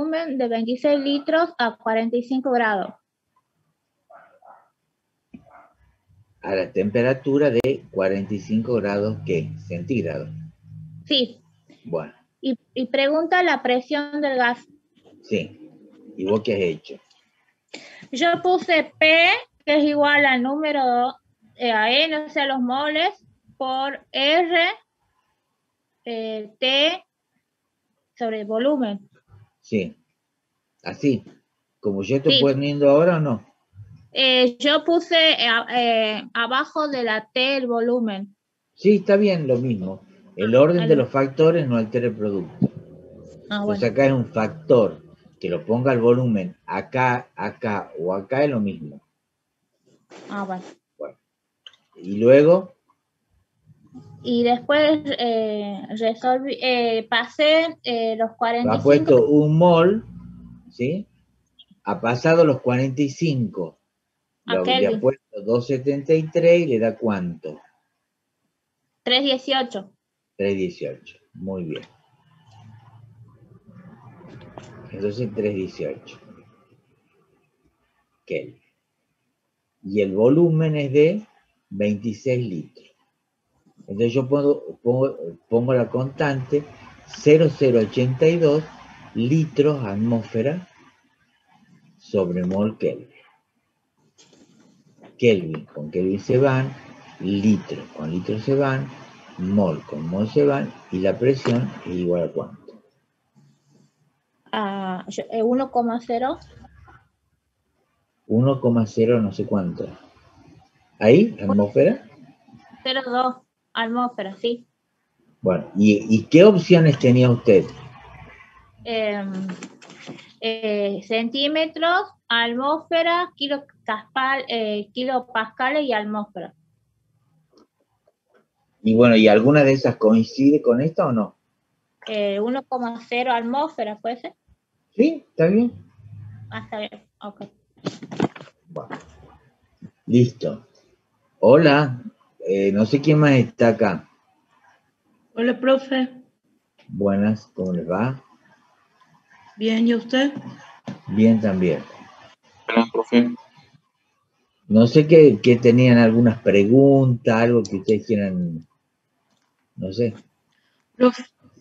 volumen de 26 litros a 45 grados. A la temperatura de 45 grados, ¿qué? Centígrados. Sí. Bueno. Y pregunta la presión del gas. Sí. ¿Y vos qué has hecho? Yo puse P, que es igual al número a N, o sea, los moles, por R, T, sobre volumen. Sí. ¿Así? ¿Como yo estoy poniendo ahora o no? Yo puse abajo de la T el volumen. Sí, está bien, lo mismo. El orden de los factores no altera el producto. Entonces acá es un factor. Que lo ponga el volumen acá, acá o acá es lo mismo. Bueno. Y luego... Y después resolví, pasé los 45... Ha puesto un mol, ¿sí? Ha pasado los 45. Le ha puesto 273 y le da ¿cuánto? 318. 318. Muy bien. Entonces 318. Kelvin. Y el volumen es de 26 litros. Entonces yo pongo la constante 0,082 litros atmósfera sobre mol Kelvin. Kelvin con Kelvin se van, litros con litros se van, mol con mol se van, y la presión es igual a ¿cuánto? 1,0. 1,0 no sé cuánto. ¿Ahí? ¿Atmósfera? 0,2 atmósfera, sí. Bueno, ¿y qué opciones tenía usted? Centímetros, atmósfera, kilopascales y atmósfera. Y bueno, ¿y alguna de esas coincide con esta o no? 1,0 atmósfera, ¿puede ser? Sí, está bien. Está bien, ok. Bueno, listo. Hola, no sé quién más está acá. Hola, profe. Buenas, ¿cómo les va? Bien, ¿y usted? Bien también. Hola, profe. No sé que tenían algunas preguntas, algo que ustedes quieran, no sé.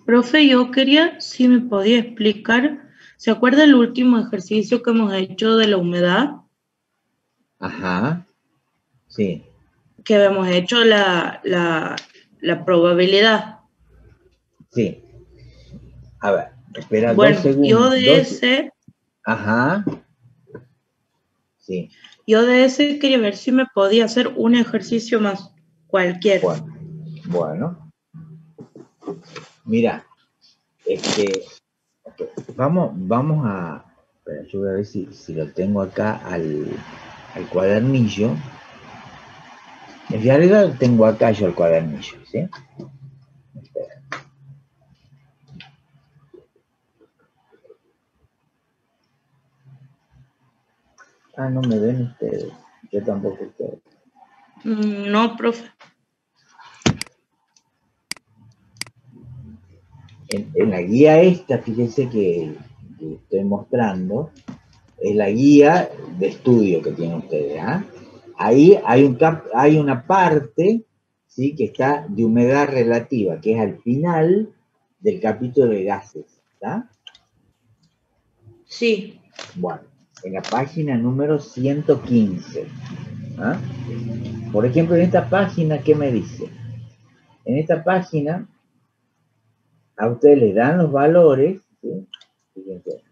Profe, yo quería, si me podía explicar, ¿se acuerda el último ejercicio que hemos hecho de la humedad? Ajá, sí. Que habíamos hecho la probabilidad. Sí. A ver, espera bueno, 2 segundos. Yo de ese... Ajá. Sí. Yo de ese quería ver si me podía hacer un ejercicio más, cualquiera. Bueno. Mira, vamos a... Espera, yo voy a ver si lo tengo acá al cuadernillo. En realidad lo tengo acá yo el cuadernillo, ¿sí? Espera. No me ven ustedes. Yo tampoco ustedes. No, profe. En la guía esta, fíjense que estoy mostrando, es la guía de estudio que tienen ustedes. Ahí hay una parte, ¿sí?, que está de humedad relativa, que es al final del capítulo de gases. ¿Está? Sí. Bueno, en la página número 115. Por ejemplo, en esta página, ¿qué me dice? En esta página, a ustedes les dan los valores, ¿sí? Fíjense.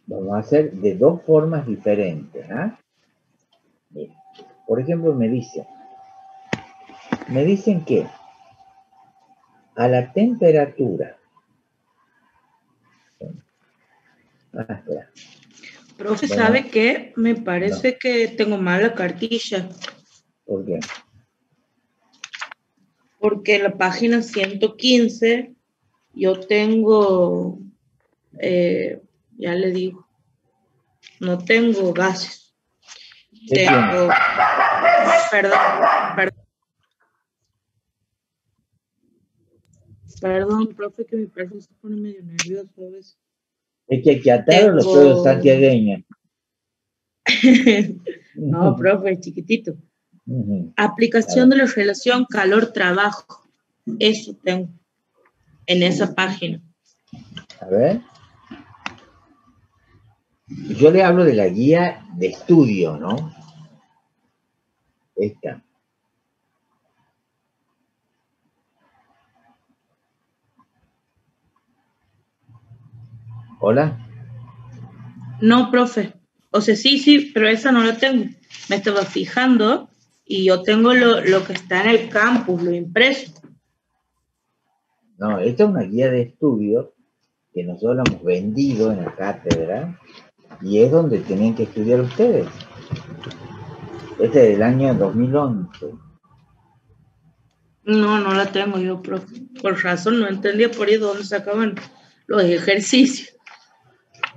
Vamos a hacer de dos formas diferentes. Bien. Por ejemplo, me dicen que a la temperatura... espera. Profe, bueno, ¿sabe qué? Me parece que tengo mala cartilla. ¿Por qué? Porque en la página 115 yo tengo, ya le digo, no tengo gases. Tengo, perdón. Perdón, profe, que mi perro se pone medio nervioso a veces. Es que hay que atar los perros santiagueños. No, profe, chiquitito. Ujú. Aplicación de la relación calor-trabajo. Eso tengo en esa página. A ver. Yo le hablo de la guía de estudio, ¿no? Esta. ¿Hola? No, profe. O sea, sí, pero esa no la tengo. Me estaba fijando y yo tengo lo que está en el campus, lo impreso. No, esta es una guía de estudio que nosotros la hemos vendido en la cátedra y es donde tienen que estudiar ustedes. Este es del año 2011. No la tengo yo, profe. Por razón no entendía por ahí dónde sacaban los ejercicios.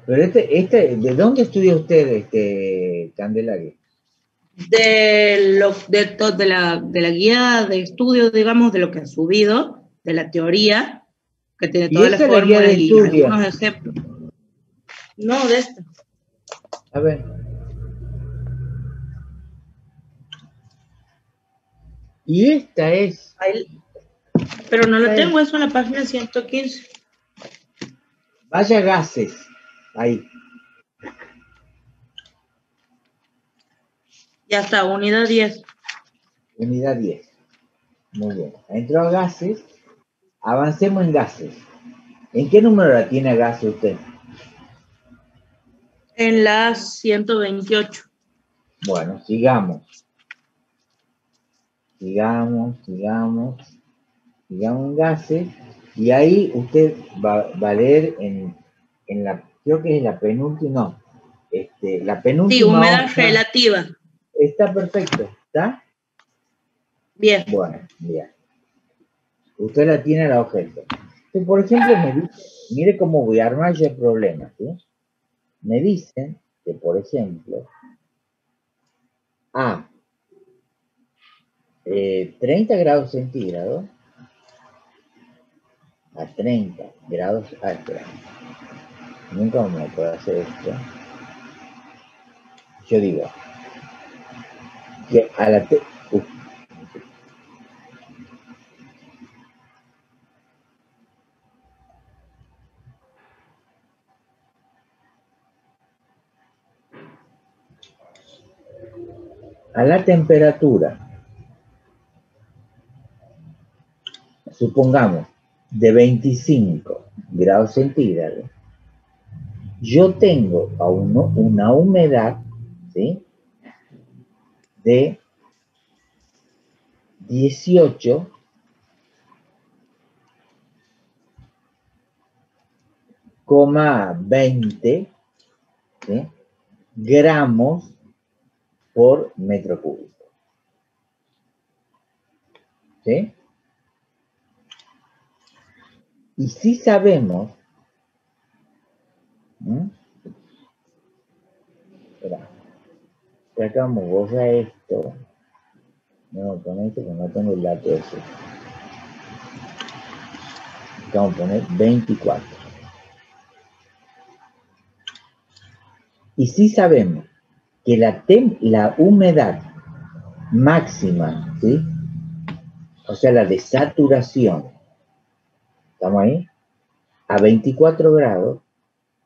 Pero ¿de dónde estudia usted, Candelaria? De la guía de estudio, digamos, de lo que ha subido, de la teoría, que tiene ¿Y todas las esa es la guía de fórmulas y estudio? algunos ejemplos. No, de esta. A ver. Y esta es... Ahí, pero no la tengo, eso en la página 115. Vaya gases. Ahí. Ya está, unidad 10. Unidad 10. Muy bien. Entró a gases. Avancemos en gases. ¿En qué número la tiene a gases usted? En la 128. Bueno, sigamos. Sigamos en gases. Y ahí usted va a leer en la, creo que es la penúltima, no. La penúltima. Sí, humedad hoja, relativa. está perfecto, ¿está? Bien. Bueno, bien. Usted la tiene a la objeto. Entonces, por ejemplo, me dice, mire cómo voy a armar yo el problema, ¿sí? Me dicen que, por ejemplo, a 30 grados centígrados, a 30 grados, espera, nunca me puedo hacer esto. Yo digo que a la a la temperatura, supongamos, de 25 grados centígrados, yo tengo a una humedad, ¿sí?, de 18,20, ¿sí?, gramos por metro cúbico. ¿Sí? Y si sabemos, espera, acá vamos a borrar esto, no con esto porque no tengo el dato ese. Vamos a poner 24. Y si sabemos que la humedad máxima, ¿sí?, o sea, la de saturación, ¿estamos ahí?, a 24 grados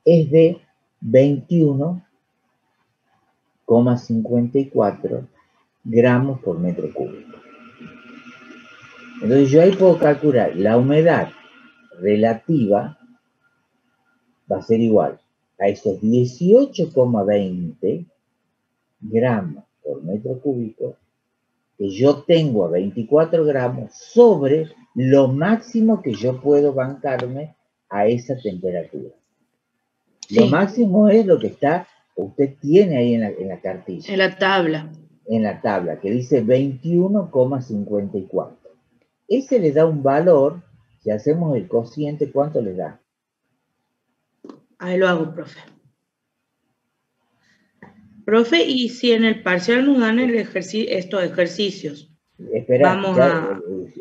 es de 21,54 gramos por metro cúbico. Entonces yo ahí puedo calcular la humedad relativa, va a ser igual a esos 18,20 gramos por metro cúbico que yo tengo a 24 gramos sobre lo máximo que yo puedo bancarme a esa temperatura. Sí. Lo máximo es lo que usted tiene ahí en la cartilla. En la tabla. En la tabla, que dice 21,54. Ese le da un valor, si hacemos el cociente, ¿cuánto le da? Ahí lo hago, profe. Profe, y si en el parcial nos dan estos ejercicios. Espera, vamos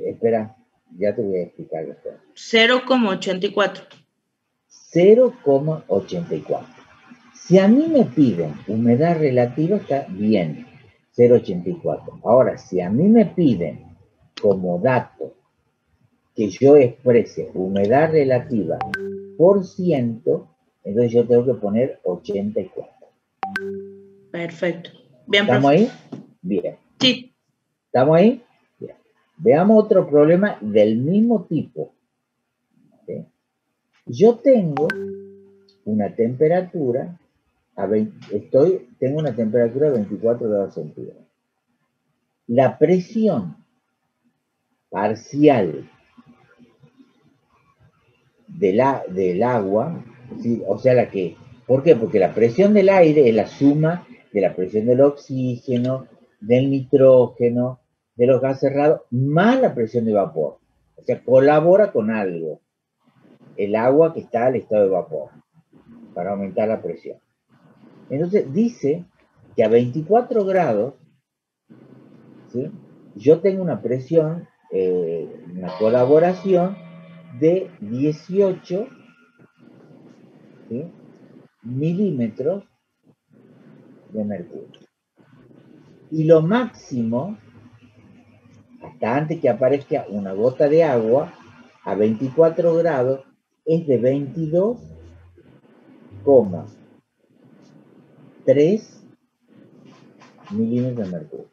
espera. Ya te voy a explicar después. 0,84. 0,84. Si a mí me piden humedad relativa, está bien, 0,84. Ahora, si a mí me piden como dato que yo exprese humedad relativa por ciento, entonces yo tengo que poner 84. Perfecto. Bien, ¿Estamos profe. ahí? Bien. Sí. ¿Estamos ahí? Bien. Veamos otro problema del mismo tipo. ¿Sí? Yo tengo una temperatura tengo una temperatura de 24 grados centígrados. La presión parcial del agua, ¿sí? O sea, ¿por qué? Porque la presión del aire es la suma de la presión del oxígeno, del nitrógeno, de los gases cerrados, más la presión de vapor. O sea, colabora con algo, el agua que está al estado de vapor, para aumentar la presión. Entonces dice que a 24 grados, ¿sí? Yo tengo una presión, una colaboración de 18, ¿sí? milímetros de mercurio. Y lo máximo, hasta antes que aparezca una gota de agua, a 24 grados, es de 22,3 milímetros de mercurio.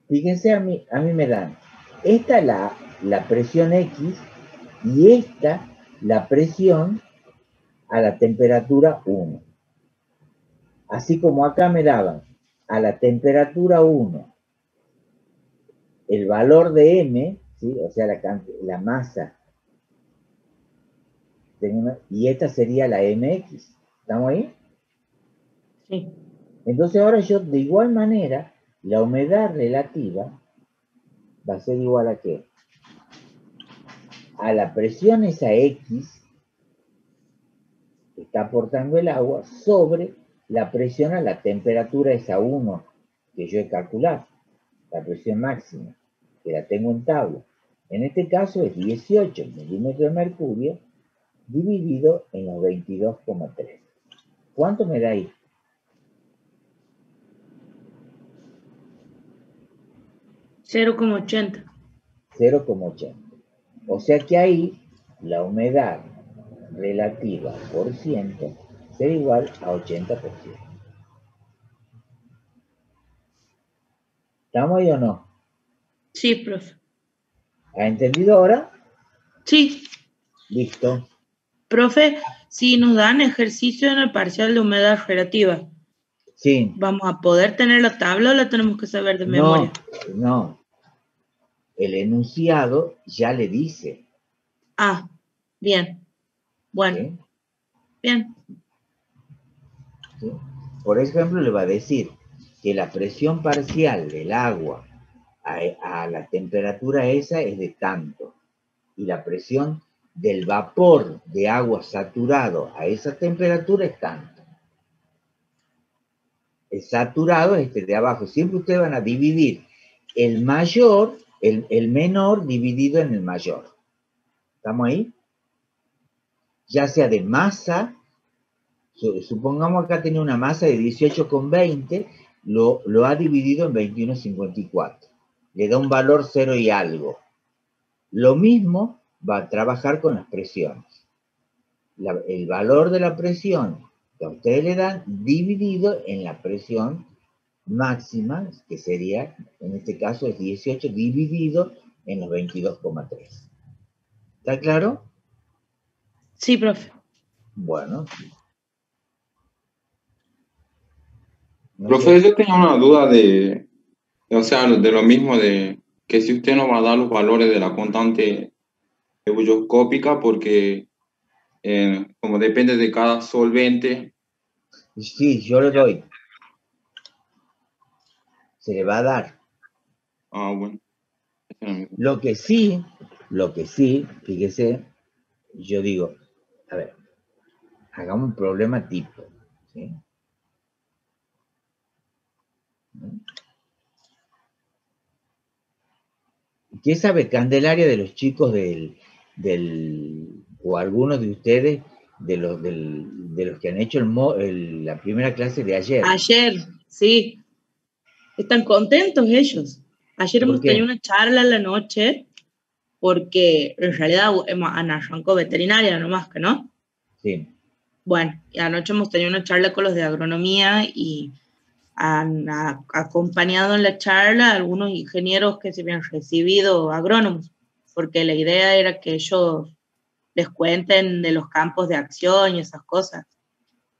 Fíjense, a mí me dan, esta la presión X y esta la presión a la temperatura 1. Así como acá me daban a la temperatura 1 el valor de M, ¿sí? O sea, la masa, y esta sería la MX. ¿Estamos ahí? Sí. Entonces ahora yo, de igual manera, la humedad relativa va a ser igual a ¿qué? A la presión esa X que está aportando el agua sobre la presión a la temperatura esa 1 que yo he calculado, la presión máxima, que la tengo en tabla. En este caso es 18 milímetros de mercurio dividido en los 22,3. ¿Cuánto me da ahí? 0,80. 0,80. O sea que ahí la humedad relativa por ciento será igual a 80%. ¿Estamos ahí o no? Sí, profe. ¿Ha entendido ahora? Sí. Listo. Profe, si nos dan ejercicio en el parcial de humedad relativa, Sí. ¿vamos a poder tener la tabla o la tenemos que saber de memoria? No. El enunciado ya le dice. Ah, bien. Bueno, ¿Sí? bien. ¿Sí? Por ejemplo, le va a decir que la presión parcial del agua a la temperatura esa es de tanto. Y la presión del vapor de agua saturado a esa temperatura es tanto. El saturado es este de abajo. Siempre ustedes van a dividir el mayor, el menor dividido en el mayor. ¿Estamos ahí? Ya sea de masa, supongamos acá tiene una masa de 18,20, lo ha dividido en 21,54. Le da un valor 0 y algo. Lo mismo va a trabajar con las presiones. El valor de la presión que a ustedes le dan dividido en la presión máxima, que sería, en este caso es 18 dividido en los 22,3. ¿Está claro? Sí, profe. Bueno. No Profe, sé. yo tenía una duda o sea, de lo mismo de que si usted nos va a dar los valores de la constante ebullioscópica, porque como depende de cada solvente. Sí, yo le doy. Se le va a dar. Ah, bueno. Lo que sí, fíjese, yo digo, a ver, hagamos un problema tipo, ¿sí? ¿Qué sabe Candelaria de los chicos o algunos de ustedes, de los que han hecho la primera clase de ayer? Ayer, sí. Están contentos ellos. Ayer ¿Por hemos qué? tenido una charla en la noche, porque en realidad Ana arrancó veterinaria nomás que, ¿no? Sí. Bueno, y anoche hemos tenido una charla con los de agronomía y han acompañado en la charla a algunos ingenieros que se habían recibido agrónomos, porque la idea era que ellos les cuenten de los campos de acción y esas cosas.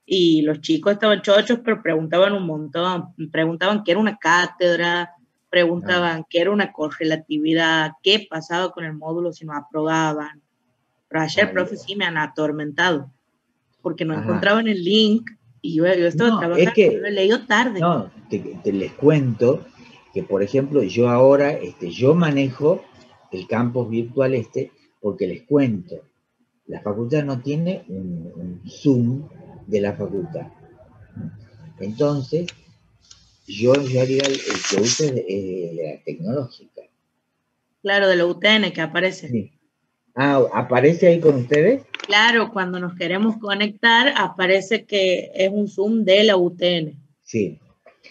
Y los chicos estaban chochos, pero preguntaban un montón. Preguntaban qué era una cátedra, preguntaban qué era una correlatividad, qué pasaba con el módulo si no aprobaban. Pero ayer, profe, sí me han atormentado, porque no encontraban el link, y yo estaba trabajando, lo he leído tarde. No, les cuento que, por ejemplo, yo ahora, yo manejo el campus virtual porque les cuento, la facultad no tiene un Zoom de la facultad. Entonces, yo haría el que uso de la tecnológica. Claro, de la UTN que aparece. Sí. Ah, ¿aparece ahí con ustedes? Claro, cuando nos queremos conectar, aparece que es un Zoom de la UTN. Sí.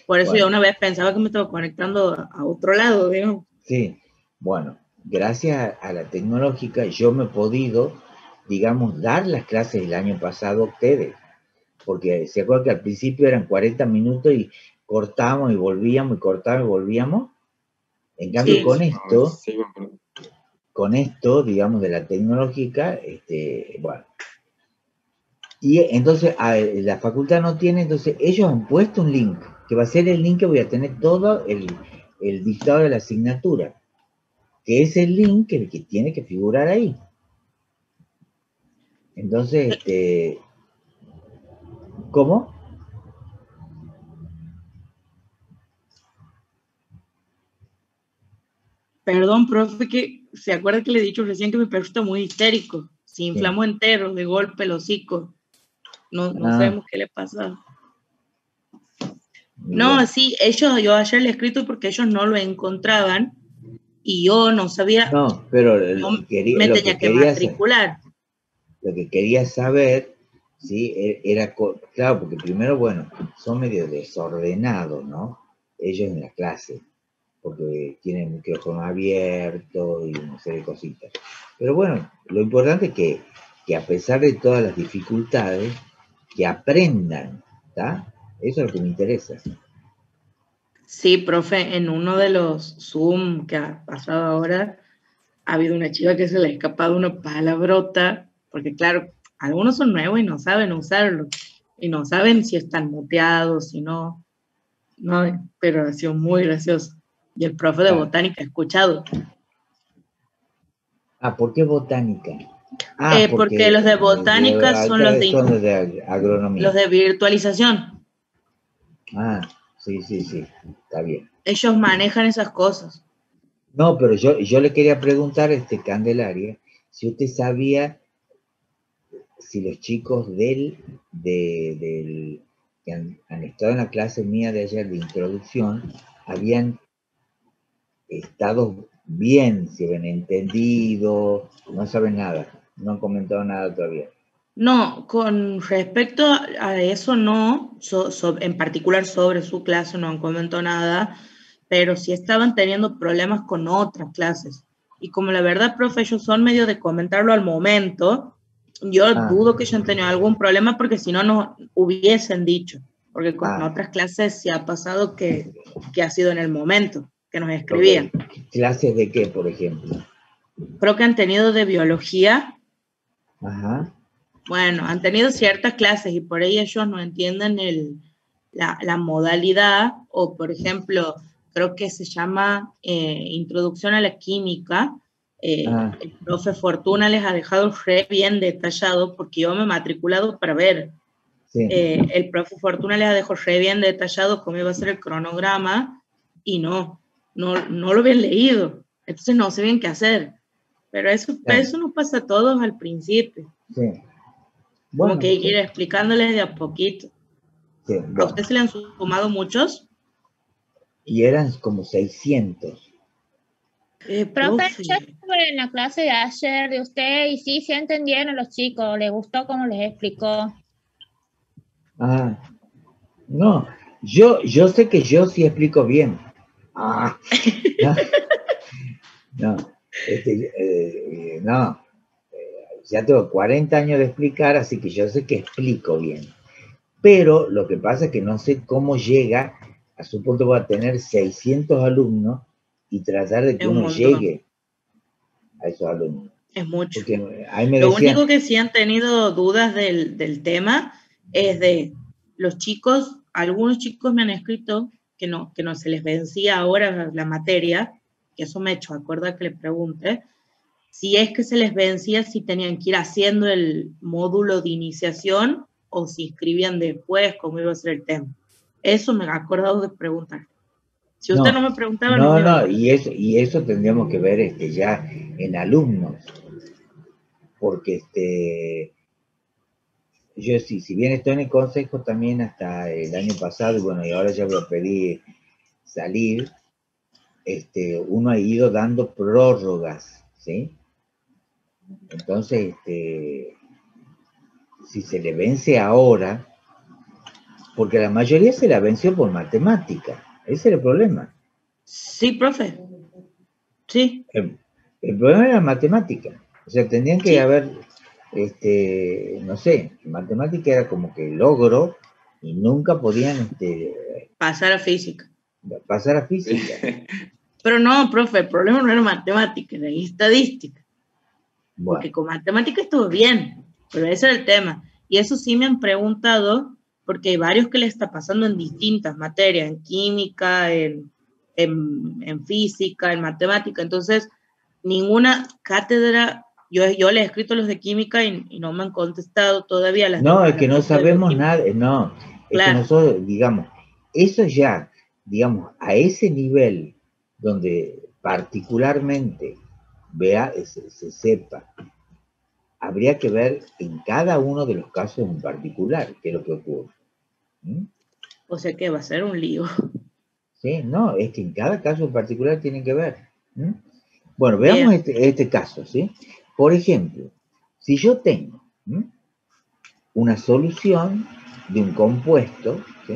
Por eso yo una vez pensaba que me estaba conectando a otro lado, digamos. Sí, bueno, gracias a la tecnológica yo me he podido, digamos, dar las clases el año pasado a ustedes, porque se acuerdan que al principio eran 40 minutos y cortábamos y volvíamos y cortábamos y volvíamos. En cambio, sí, con esto, digamos, de la tecnológica, bueno. Y entonces la facultad no tiene, entonces ellos han puesto un link, que va a ser el link que voy a tener todo el dictado de la asignatura, que es el link que tiene que figurar ahí. Entonces, ¿cómo? Perdón, profe, que se acuerda que le he dicho recién que mi perro está muy histérico, se inflamó entero, de golpe el hocico, no sabemos qué le pasa. No, sí, yo ayer le he escrito porque ellos no lo encontraban y yo no sabía. No, pero me tenía que matricular. Lo que quería saber, ¿sí? Era, claro, porque primero, bueno, son medio desordenados, ¿no? Ellos en la clase, porque tienen el micrófono abierto y una serie de cositas. Pero bueno, lo importante es que a pesar de todas las dificultades, que aprendan, ¿está? Eso es lo que me interesa. Sí, profe, en uno de los Zoom que ha pasado ahora, ha habido una chica que se le ha escapado una palabrota, porque claro, algunos son nuevos y no saben usarlo, y no saben si están muteados, si no, pero ha sido muy gracioso. Y el profe de botánica ha escuchado. Ah, ¿por qué botánica? Porque los de botánica son los de agronomía. Los de virtualización. Ah, sí, está bien. Ellos manejan esas cosas. No, pero yo le quería preguntar, Candelaria, si usted sabía si los chicos que han estado en la clase mía de ayer de introducción habían estado bien, si habían entendido, no saben nada, no han comentado nada todavía. No, con respecto a eso no, en particular sobre su clase no han comentado nada, pero sí estaban teniendo problemas con otras clases. Y como la verdad, profe, ellos son medio de comentarlo al momento, yo dudo que ellos han tenido algún problema porque si no, no hubiesen dicho. Porque con otras clases sí ha pasado que ha sido en el momento que nos escribían. Okay. ¿Clases de qué, por ejemplo? Creo que han tenido de biología. Ajá. Bueno, han tenido ciertas clases y por ahí ellos no entienden la modalidad, o por ejemplo, creo que se llama Introducción a la Química. El profe Fortuna les ha dejado re bien detallado, porque yo me he matriculado para ver. Sí. El profe Fortuna les ha dejado re bien detallado cómo iba a ser el cronograma y no lo habían leído. Entonces no sé bien qué hacer. Pero eso nos pasa a todos al principio. Sí. Bueno, como que hay que ir explicándoles de a poquito. Sí, bueno. ¿A usted se le han sumado muchos? Y eran como 600. Profe, Profe, yo estuve en la clase de ayer de usted y sí, sí entendieron los chicos, les gustó cómo les explicó. Ah, no, yo sé que yo sí explico bien. Ah, no, no, no, ya tengo 40 años de explicar, así que yo sé que explico bien. Pero lo que pasa es que no sé cómo llega, a su punto va a tener 600 alumnos y tratar de es que un uno montón, llegue a esos alumnos. es mucho. Porque ahí me Lo decían, único que sí han tenido dudas del tema es de los chicos, algunos chicos me han escrito que no se les vencía ahora la materia, que eso me echó, acuerda que le pregunté, si es que se les vencía, si tenían que ir haciendo el módulo de iniciación o si inscribían después, cómo iba a ser el tema. Eso me he acordado de preguntar. Si usted no no, me preguntaba, no me iba a acordar. y eso tendríamos que ver ya en alumnos, porque yo sí, si bien estoy en el consejo también hasta el año pasado, y bueno, y ahora ya voy a pedir salir, uno ha ido dando prórrogas, ¿sí? Entonces, si se le vence ahora, porque la mayoría se la venció por matemática, ese era el problema. Sí, profe. Sí, El problema era matemática, o sea, tendrían que sí. haber, no sé, matemática era como que logro y nunca podían Pasar a física. pasar a física. Pero no, profe, el problema no era matemática, era estadística. Porque Bueno, con matemática estuvo bien, pero ese era el tema. Y eso sí me han preguntado, porque hay varios que le está pasando en distintas materias, en química, en física, en matemática. Entonces, ninguna cátedra, yo le he escrito a los de química y no me han contestado todavía no, es la que no profe de sabemos bioquímica. nada, no, es que Claro, nosotros, digamos, eso ya, digamos, a ese nivel donde particularmente se sepa, habría que ver en cada uno de los casos en particular qué es lo que ocurre. ¿Mm? o sea que va a ser un lío. ¿Sí? No, es que en cada caso en particular tienen que ver. ¿Mm? Bueno, veamos Bien, este caso, ¿sí? Por ejemplo, si yo tengo una solución de un compuesto, ¿sí?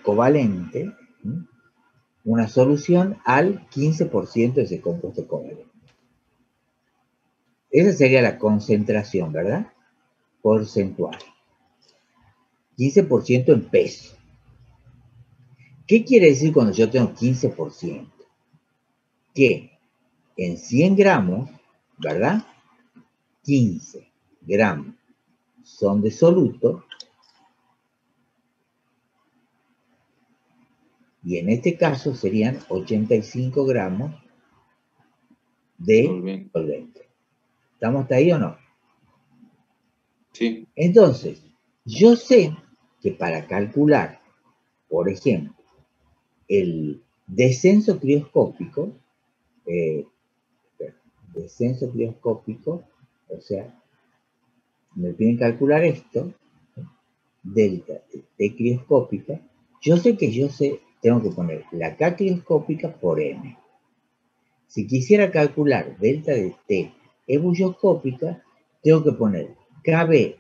Covalente, ¿sí? Una solución al 15% de ese compuesto covalente. Esa sería la concentración, ¿verdad? Porcentual. 15% en peso. ¿Qué quiere decir cuando yo tengo 15%? Que en 100 gramos, ¿verdad? 15 gramos son de soluto y en este caso serían 85 gramos de Solvente. solvente. ¿Estamos hasta ahí o no? Sí, Entonces, yo sé que para calcular, por ejemplo, el descenso crioscópico, eh, o sea, me piden calcular esto, delta T crioscópica, yo sé que tengo que poner la K crioscópica por M. Si quisiera calcular delta de T ebullioscópica, tengo que poner KB,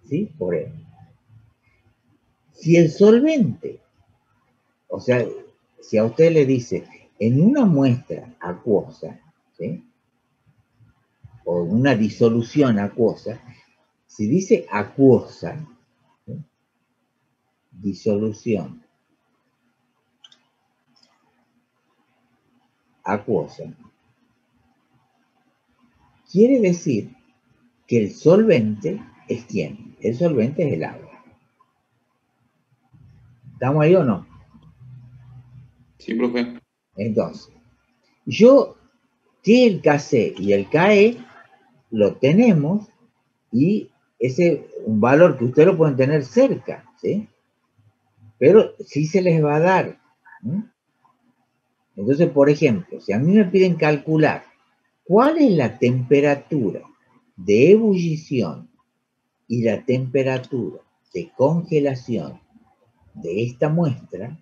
¿sí? Por M. Si el solvente, o sea, si a usted le dice, en una muestra acuosa, ¿sí? O una disolución acuosa, si dice acuosa, ¿sí? Disolución acuosa, quiere decir que el solvente es ¿quién? El solvente es el agua. ¿Estamos ahí o no? sí, profe. Entonces, yo que el KC y el KE lo tenemos y ese es un valor que ustedes lo pueden tener cerca, ¿sí? Pero sí se les va a dar. ¿Sí? Entonces, por ejemplo, si a mí me piden calcular cuál es la temperatura de ebullición y la temperatura de congelación de esta muestra,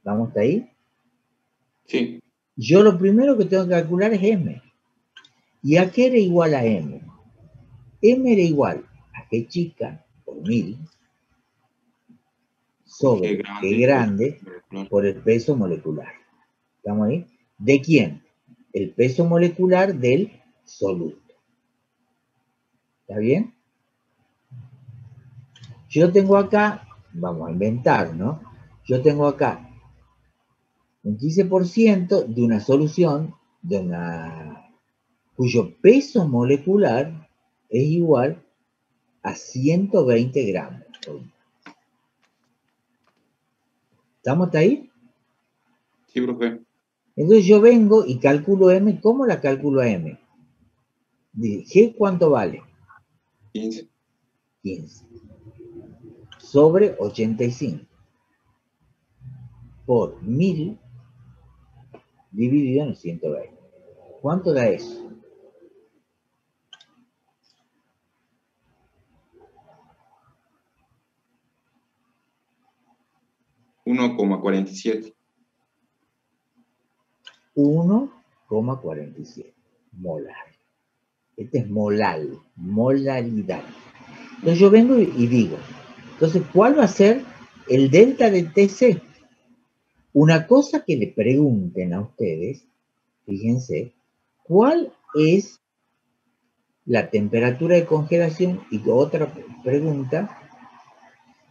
¿vamos ahí? Sí, yo lo primero que tengo que calcular es M. ¿Y a qué era igual a M? M era igual a G chica por 1000 sobre G grande por el peso molecular. ¿Estamos ahí? ¿De quién? El peso molecular del soluto. ¿Está bien? Yo tengo acá, vamos a inventar, ¿no? Yo tengo acá un 15% de una solución cuyo peso molecular es igual a 120 gramos. ¿Estamos hasta ahí? Sí, profe. Entonces yo vengo y calculo M. ¿Cómo la calculo a M? G, ¿cuánto vale? 15. 15. Sobre 85. Por 1000 dividido en 120. ¿Cuánto da eso? 1,47. 1,47 molar. Este es molal, molaridad. Entonces yo vengo y digo, entonces, ¿cuál va a ser el delta de TC? Una cosa que le pregunten a ustedes, fíjense, ¿cuál es la temperatura de congelación? Y otra pregunta,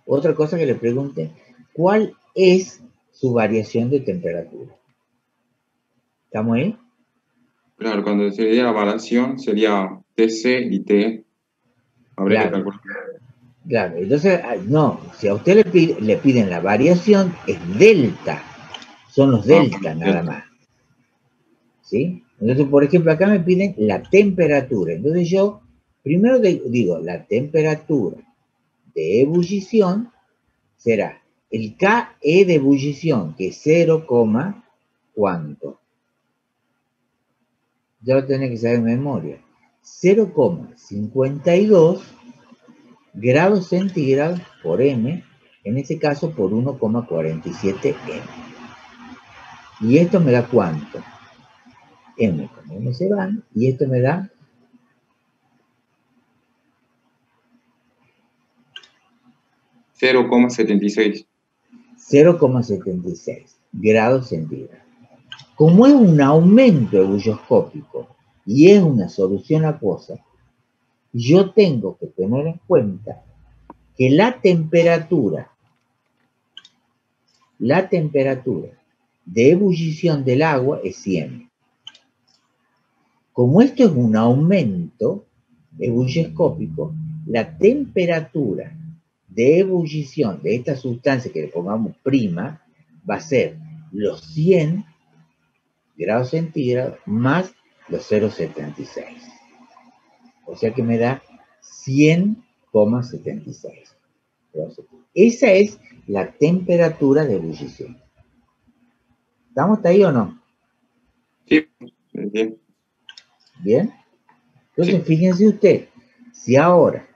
otra cosa que le pregunten, ¿cuál es su variación de temperatura? ¿Estamos ahí? Claro, cuando sería la variación sería TC y T. Habría que calcular. Claro, entonces, no, si a usted le piden la variación, es delta. Son los delta nada más. ¿Sí? Entonces, por ejemplo, acá me piden la temperatura. Entonces yo, primero digo, la temperatura de ebullición será el KE de ebullición, que es 0, ¿cuánto? Ya lo tenés que saber en memoria. 0,52 grados centígrados por M, en este caso por 1,47 M. Y esto me da ¿cuánto? M con M se van, y esto me da 0,76. 0,76 grados centígrados. Como es un aumento ebulloscópico y es una solución acuosa, yo tengo que tener en cuenta que la temperatura de ebullición del agua es 100. Como esto es un aumento ebulloscópico, la temperatura de ebullición de esta sustancia que le pongamos prima va a ser los 100 grados centígrados más los 0,76. O sea que me da 100,76. Esa es la temperatura de ebullición. ¿Estamos hasta ahí o no? Sí, bien. ¿Bien? Entonces, Sí. fíjense usted, si ahora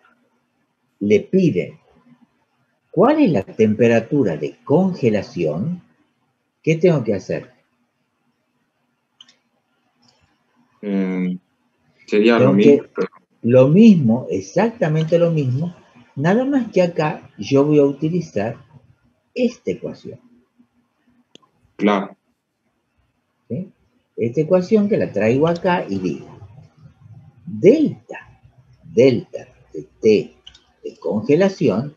le piden cuál es la temperatura de congelación, ¿qué tengo que hacer? Sería Tengo lo mismo. lo mismo, exactamente lo mismo, nada más que acá yo voy a utilizar esta ecuación. Claro. ¿Sí? Esta ecuación que la traigo acá y digo, delta de T de congelación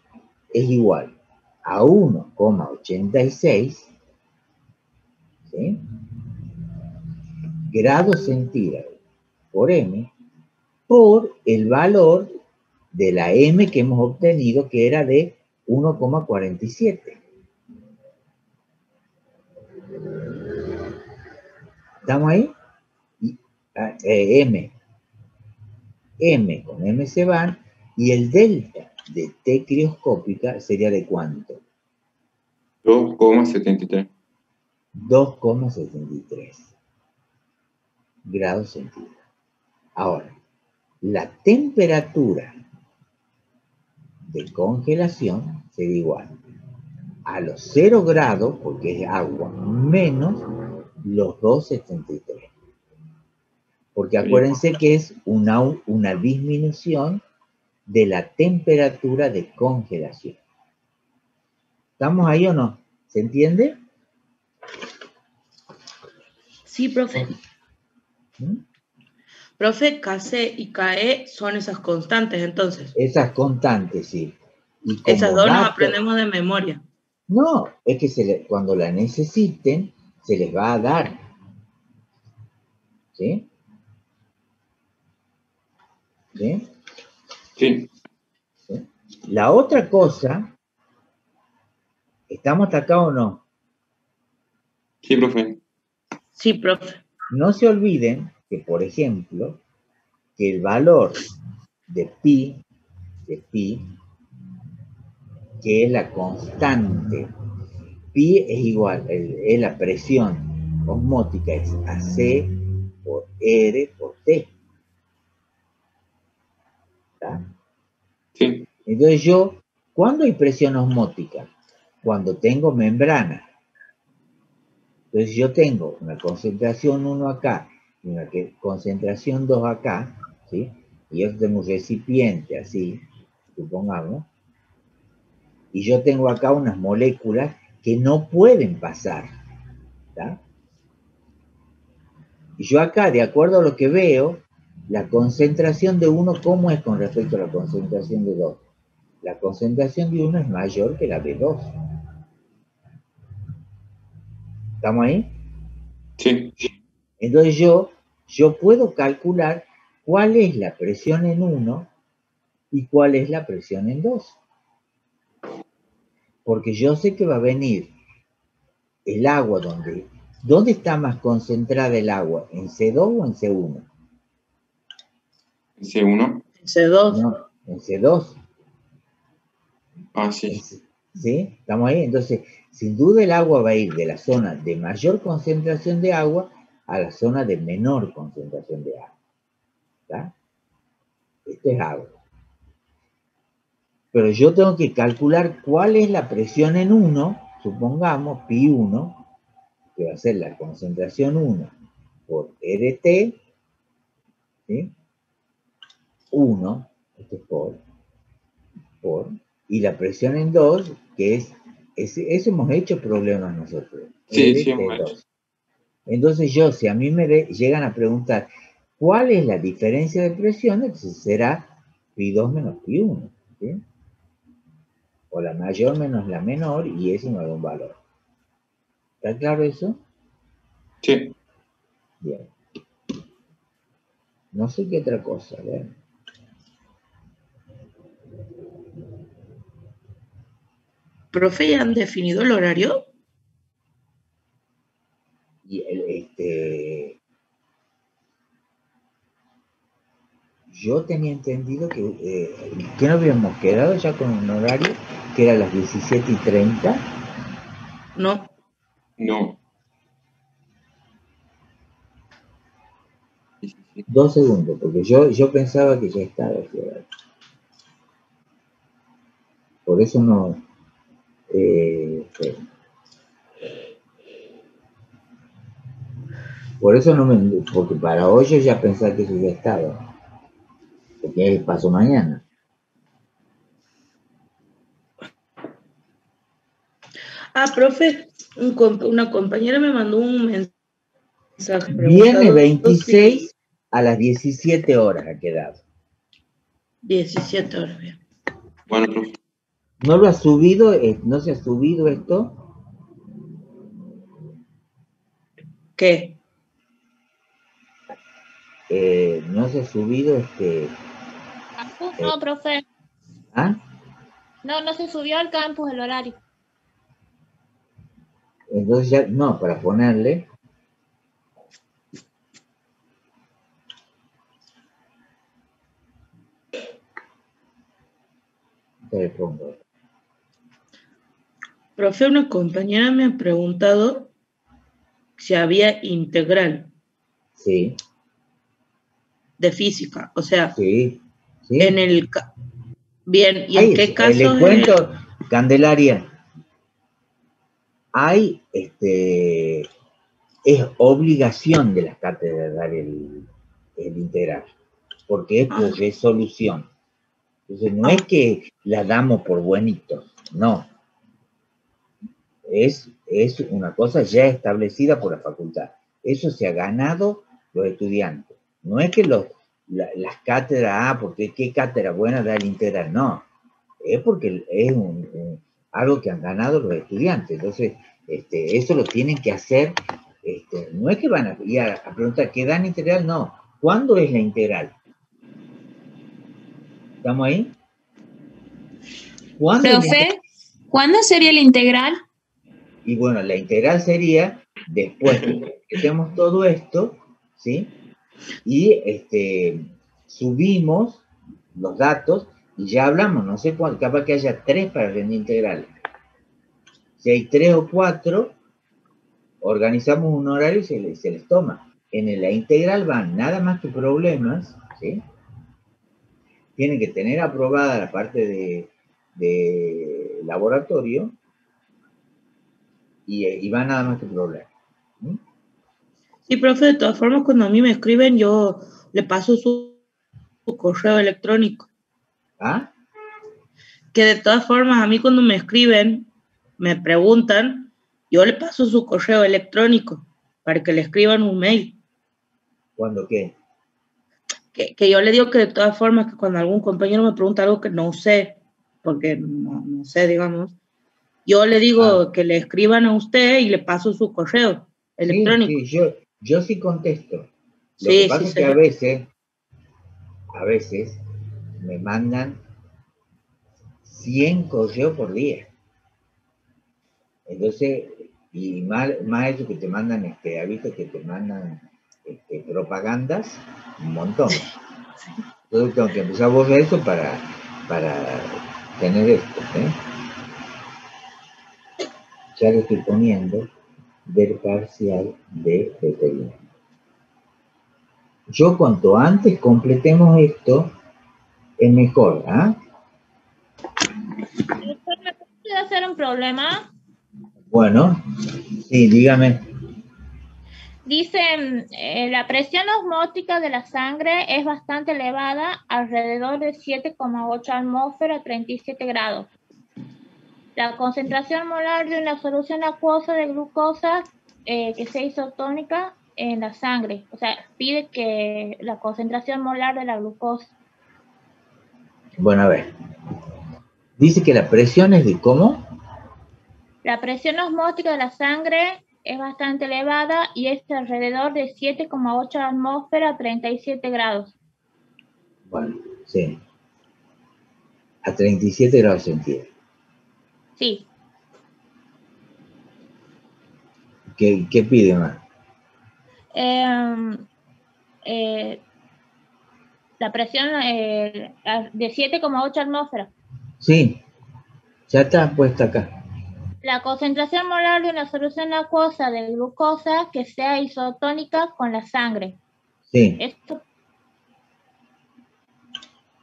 es igual a 1,86, ¿sí?, grados centígrados por M, por el valor de la M que hemos obtenido, que era de 1,47. ¿Estamos ahí? M con M se van, y el delta de T crioscópica sería ¿de cuánto? 2,73. 2,73 grados centígrados. Ahora, la temperatura de congelación sería igual a los 0 grados, porque es agua, menos los 273. Porque acuérdense que es una disminución de la temperatura de congelación. ¿Estamos ahí o no? ¿Se entiende? Sí, profe. ¿Mm? Profe, KC y KE son esas constantes, entonces. Esas constantes, sí. Y como Esas dos nos dato, aprendemos de memoria. no, es que cuando la necesiten, se les va a dar. ¿Sí? ¿Sí? Sí, ¿Sí? La otra cosa, ¿estamos hasta acá o no? sí, profe. Sí, profe. No se olviden que, por ejemplo, que el valor de pi, que es la constante, pi es igual, es la presión osmótica, es AC por R por T. ¿Está? Sí, Entonces ¿cuándo hay presión osmótica? Cuando tengo membrana. Entonces yo tengo una concentración 1 acá y una concentración 2 acá, ¿sí? Y yo tengo un recipiente así, supongamos, y yo tengo acá unas moléculas que no pueden pasar, ¿tá? Y yo acá, de acuerdo a lo que veo, la concentración de 1, ¿cómo es con respecto a la concentración de 2? La concentración de 1 es mayor que la de 2. ¿Estamos ahí? sí, Entonces yo puedo calcular cuál es la presión en 1 y cuál es la presión en 2. Porque yo sé que va a venir el agua ¿dónde está más concentrada el agua? ¿En C2 o en C1? C1. C2. No, en C2. Ah, sí. ¿Sí? ¿Estamos ahí? Entonces, sin duda el agua va a ir de la zona de mayor concentración de agua a la zona de menor concentración de agua. ¿Está? Esto es agua. Pero yo tengo que calcular cuál es la presión en 1, supongamos, pi1, que va a ser la concentración 1 por RT, ¿sí? 1, esto es por, y la presión en 2, que eso hemos hecho problemas nosotros, Sí, sí, hemos hecho. RT2. Entonces si a mí me llegan a preguntar cuál es la diferencia de presión, entonces será pi2 menos pi1, ¿sí? O la mayor menos la menor, y eso me da un valor. ¿Está claro eso? Sí. Bien. No sé qué otra cosa, ¿verdad? Profe, ¿ya han definido el horario? Y yo tenía entendido que no habíamos quedado ya con un horario que era las 17:30. No. No. 2 segundos, porque yo pensaba que ya estaba ese horario. Por eso no. Por eso no porque para hoy yo ya pensaba que eso ya estaba. Porque pasó mañana. Ah, profe, una compañera me mandó un mensaje. Viernes 26 si a las 17 horas ha quedado. 17 horas, bien. Bueno, profe. ¿No lo ha subido? ¿No se ha subido esto? ¿Qué? No se ha subido No, profe. ¿Ah? No se subió al campus el horario. Entonces ya, no, para ponerle. Le pongo. Profe, una compañera me ha preguntado si había integral. Sí. De física, o sea, Sí. ¿Sí? en el... Bien, ¿y ahí en qué casos? Le cuento, Candelaria, hay es obligación de las cátedras dar el integral, porque es por resolución. Entonces no es que la damos por buenitos, no. Es una cosa ya establecida por la facultad. Eso se ha ganado los estudiantes. No es que las cátedras, porque qué cátedra buena da el integral, no. Es porque es algo que han ganado los estudiantes. Entonces, eso lo tienen que hacer. No es que van a ir a preguntar, ¿qué dan integral? No. ¿Cuándo es la integral? ¿Estamos ahí? Profe, ¿cuándo sería la integral? Y bueno, la integral sería después que tenemos todo esto, ¿sí? Y subimos los datos y ya hablamos, no sé cuánto, capaz que haya 3 para rendir integrales. Si hay 3 o 4, organizamos un horario y se les toma. En la integral van nada más que problemas, ¿sí? Tienen que tener aprobada la parte de laboratorio y van nada más que problemas. ¿Sí? Sí, profe, de todas formas, cuando a mí me escriben, yo le paso su correo electrónico. ¿Ah? Que de todas formas, a mí cuando me escriben, me preguntan, yo le paso su correo electrónico para que le escriban un mail. ¿Cuándo qué? Que yo le digo que de todas formas, que cuando algún compañero me pregunta algo que no sé, porque no sé, digamos, yo le digo que le escriban a usted y le paso su correo electrónico. Sí, yo sí contesto. Lo Sí, que pasa es que a veces me mandan 100 correos por día. Entonces, y más eso que te mandan, ¿has visto que te mandan propagandas? Un montón. Entonces tengo que empezar a borrar eso para tener esto, ¿eh? Ya le estoy poniendo del parcial de veterinaria. Yo cuanto antes completemos esto, es mejor, ¿ah? ¿Puede hacer un problema? Bueno, sí, dígame. Dicen, la presión osmótica de la sangre es bastante elevada, alrededor de 7,8 atmósferas a 37 grados. La concentración molar de una solución acuosa de glucosa que sea isotónica en la sangre. O sea, pide que la concentración molar de la glucosa. Bueno, a ver. Dice que la presión es de ¿cómo? La presión osmótica de la sangre es bastante elevada y es de alrededor de 7,8 atmósferas a 37 grados. Bueno, sí. A 37 grados centígrados. Sí. ¿Qué pide más? La presión de 7,8 atmósferas. Sí, ya está puesta acá. La concentración molar de una solución acuosa de glucosa que sea isotónica con la sangre. Sí. Esto.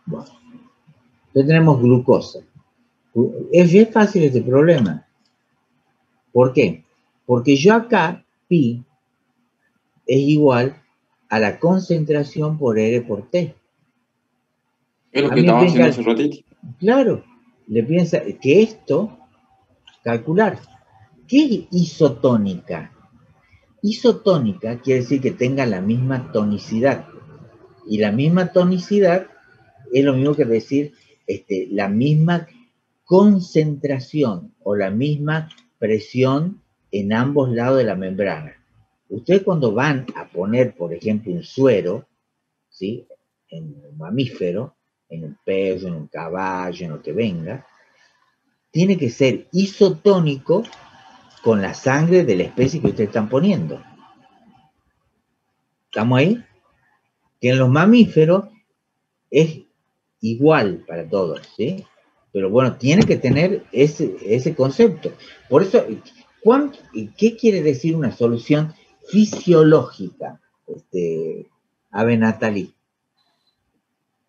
Bueno. Entonces tenemos glucosa. Es fácil este problema. ¿Por qué? Porque yo acá, pi, es igual a la concentración por R por T. Es lo que estaba haciendo hace un ratito. Claro, le piensa que esto, calcular, ¿qué es isotónica? Isotónica quiere decir que tenga la misma tonicidad. Y la misma tonicidad es lo mismo que decir la misma concentración o la misma presión en ambos lados de la membrana. Ustedes cuando van a poner, por ejemplo, un suero, ¿sí? En un mamífero, en un perro, en un caballo, en lo que venga, tiene que ser isotónico con la sangre de la especie que ustedes están poniendo. ¿Estamos ahí? Que en los mamíferos es igual para todos, ¿sí? Pero bueno, tiene que tener ese concepto. Por eso, ¿qué quiere decir una solución fisiológica, Ave Natalie?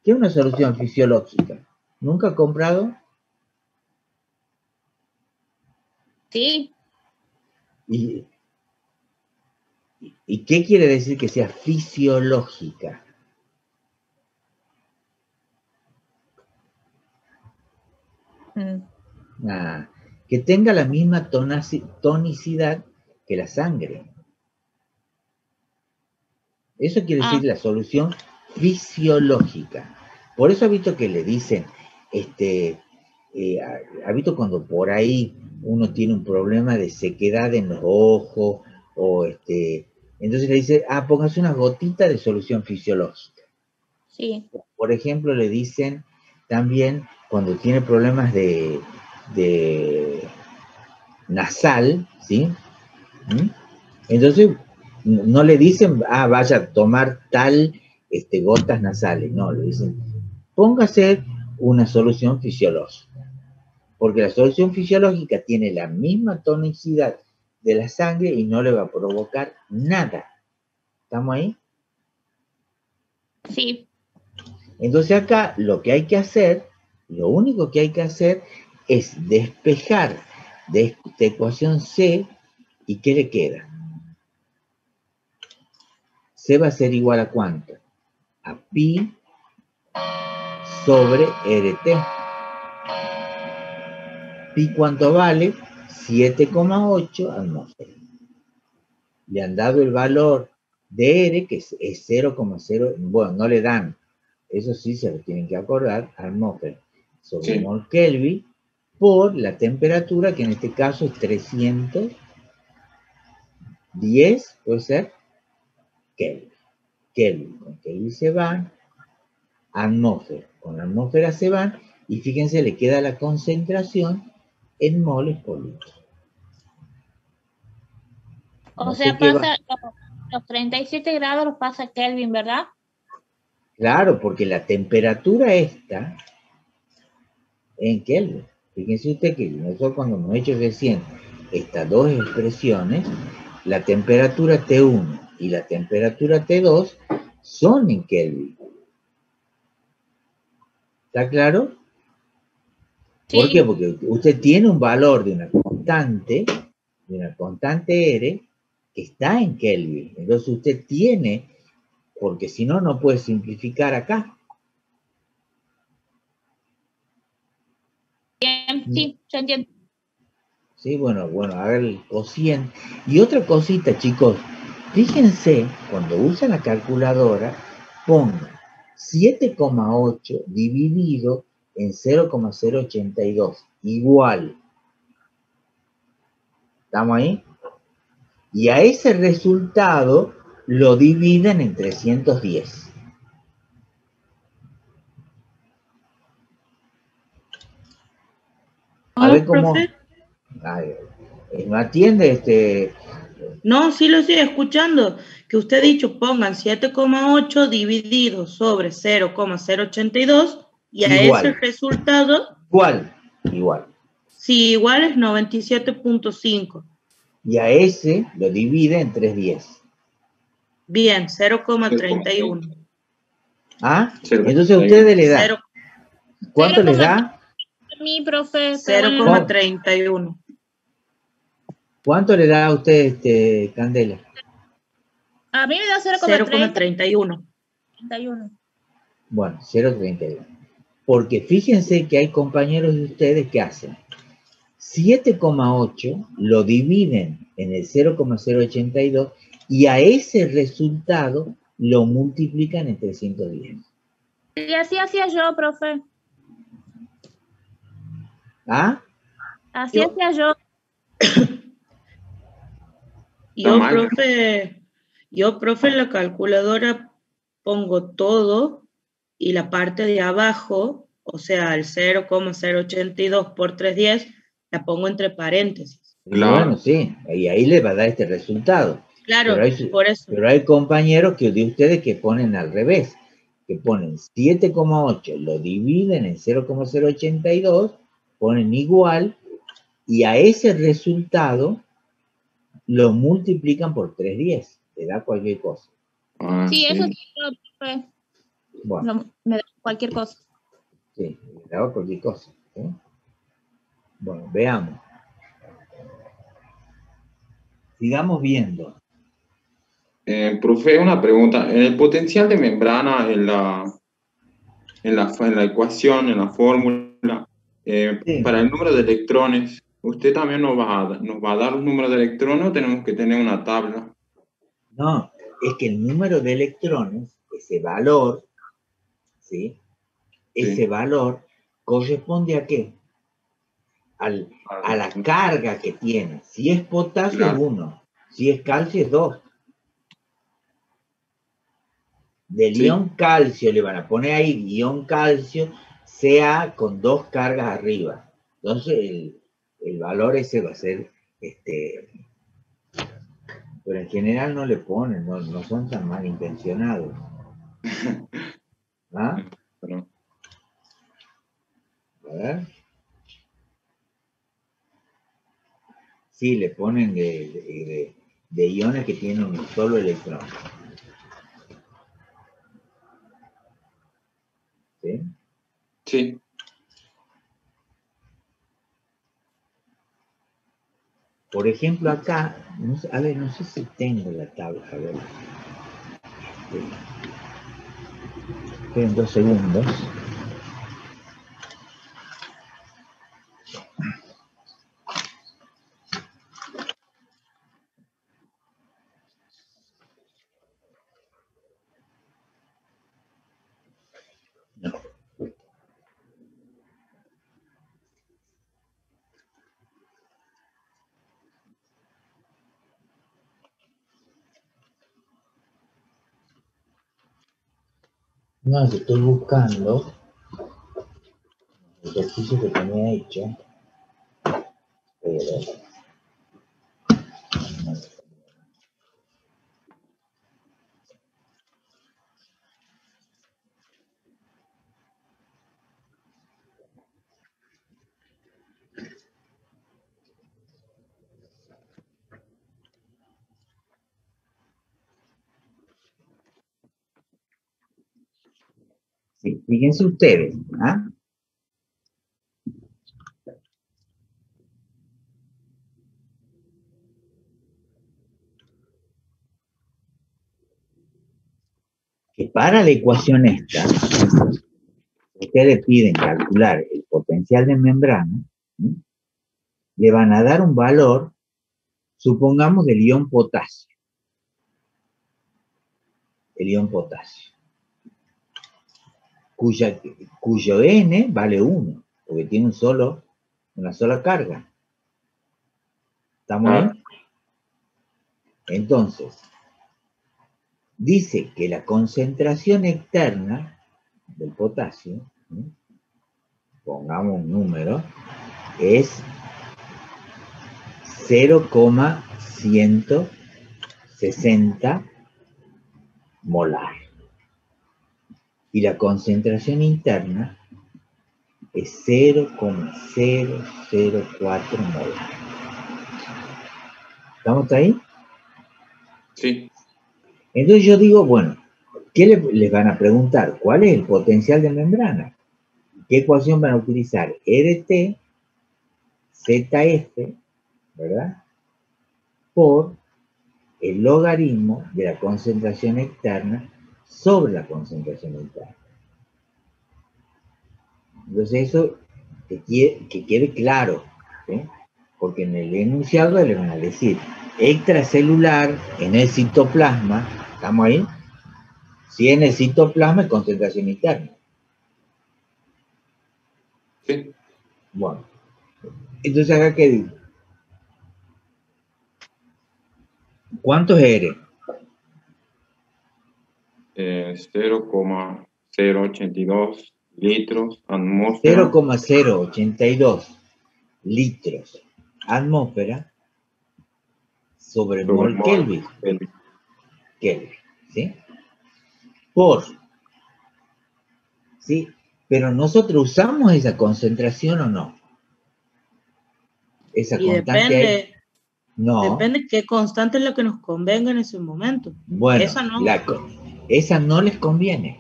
¿Qué es una solución fisiológica? ¿Nunca ha comprado? Sí. Y ¿Y qué quiere decir que sea fisiológica? Que tenga la misma tonicidad que la sangre. Eso quiere decir la solución fisiológica. Por eso ha visto que le dicen, ha visto cuando por ahí uno tiene un problema de sequedad en los ojos, o entonces le dice, póngase unas gotitas de solución fisiológica. Sí. Por ejemplo, le dicen también cuando tiene problemas de nasal, ¿sí? Entonces, no le dicen, vaya a tomar tal gotas nasales, no, le dicen, póngase una solución fisiológica, porque la solución fisiológica tiene la misma tonicidad de la sangre y no le va a provocar nada. ¿Estamos ahí? Sí. Entonces acá lo que hay que hacer, lo único que hay que hacer es despejar de esta ecuación C, ¿y qué le queda? C va a ser igual a ¿cuánto? A pi sobre RT. Pi, ¿cuánto vale? 7,8 atmósferas. Le han dado el valor de R, que es 0,0, bueno, no le dan, eso sí se lo tienen que acordar, atmósfera sobre mol Kelvin, por la temperatura, que en este caso es 310, puede ser, Kelvin. Kelvin con Kelvin se van, atmósfera con atmósfera se van, y fíjense, le queda la concentración en moles por litro. O sea, pasa los 37 grados los pasa Kelvin, ¿verdad? Claro, porque la temperatura está en Kelvin. Fíjense usted que nosotros cuando hemos hecho recién estas dos expresiones, la temperatura T1 y la temperatura T2 son en Kelvin. ¿Está claro? Sí. ¿Por qué? Porque usted tiene un valor de una constante R, que está en Kelvin. Entonces usted tiene, porque si no, no puede simplificar acá. Bien, sí, yo entiendo. Sí, bueno, haga el cociente. Y otra cosita, chicos, fíjense, cuando usan la calculadora, pongan 7,8 dividido en 0,082, igual. ¿Estamos ahí? Y a ese resultado lo dividen en 310. A ver cómo... ¿no atiende No, sí lo estoy escuchando, que usted ha dicho pongan 7,8 dividido sobre 0,082 y a igual. ese resultado... Igual. Sí, igual es 97.5. Y a ese lo divide en 310. Bien, 0,31. Entonces ustedes le dan. ¿Cuánto les da? Mi profe. 0,31. ¿Cuánto le da a usted, Candela? A mí me da 0,31. Bueno, 0,31. Porque fíjense que hay compañeros de ustedes que hacen 7,8, lo dividen en el 0,082 y a ese resultado lo multiplican en 310. Y así hacía yo, profe. Así hacía yo. Yo, profe, en la calculadora pongo todo y la parte de abajo, o sea, el 0,082 por 310, la pongo entre paréntesis. Claro. Bueno, sí, y ahí le va a dar este resultado. Claro, por eso. Pero hay compañeros de ustedes que ponen al revés, que ponen 7,8, lo dividen en 0,082, ponen igual, y a ese resultado lo multiplican por 310, te da cualquier cosa. Sí, eso sí, profe. Bueno. Me da cualquier cosa. Sí, me da cualquier cosa. ¿Sí? Bueno, veamos. Sigamos viendo. Profe, una pregunta. El potencial de membrana en la ecuación, en la fórmula, Sí. para el número de electrones, ¿usted también nos va a dar un número de electrones o tenemos que tener una tabla? No, es que el número de electrones, ese valor, ¿sí? Ese Sí. valor corresponde ¿a qué? A la carga que tiene. Si es potasio es Claro. 1, si es calcio es 2. Del Sí. ion calcio le van a poner ahí ion calcio, sea con 2 cargas arriba. Entonces el valor ese va a ser, pero en general no le ponen, no son tan mal intencionados. ¿Ah? Pero, A ver. Sí, le ponen de iones que tienen un solo electrón. ¿Sí? sí. Por ejemplo, acá, a ver, no sé si tengo la tabla, a ver. Esperen 2 segundos. No. No, que estoy buscando el ejercicio que tenía hecho, pero no. Sí, fíjense ustedes, ¿ah? Que para la ecuación esta, ustedes piden calcular el potencial de membrana, ¿sí? Le van a dar un valor, supongamos, del ion potasio. El ion potasio. Cuyo N vale 1, porque tiene una sola carga. ¿Estamos ahí? Entonces, dice que la concentración externa del potasio, ¿sí? Pongamos un número, es 0,160 molar. Y la concentración interna es 0,004 molar. ¿Estamos ahí? Sí. Entonces yo digo, bueno, ¿qué les van a preguntar? ¿Cuál es el potencial de membrana? ¿Qué ecuación van a utilizar? EDT, ZF, ¿verdad? Por el logaritmo de la concentración externa sobre la concentración interna. Entonces eso que quede claro, ¿sí? Porque en el enunciado le van a decir extracelular en el citoplasma, ¿estamos ahí? Si en el citoplasma es concentración interna. Sí. Bueno, entonces acá qué digo. ¿Cuánto es R? 0,082 litros atmósfera 0,082 litros atmósfera sobre sobre mol mol Kelvin, Kelvin. ¿sí? Por, ¿sí? Pero nosotros usamos esa concentración o no. Esa Y constante ahí, no. depende qué constante es la que nos convenga en ese momento. Bueno, Esa no. esa no les conviene,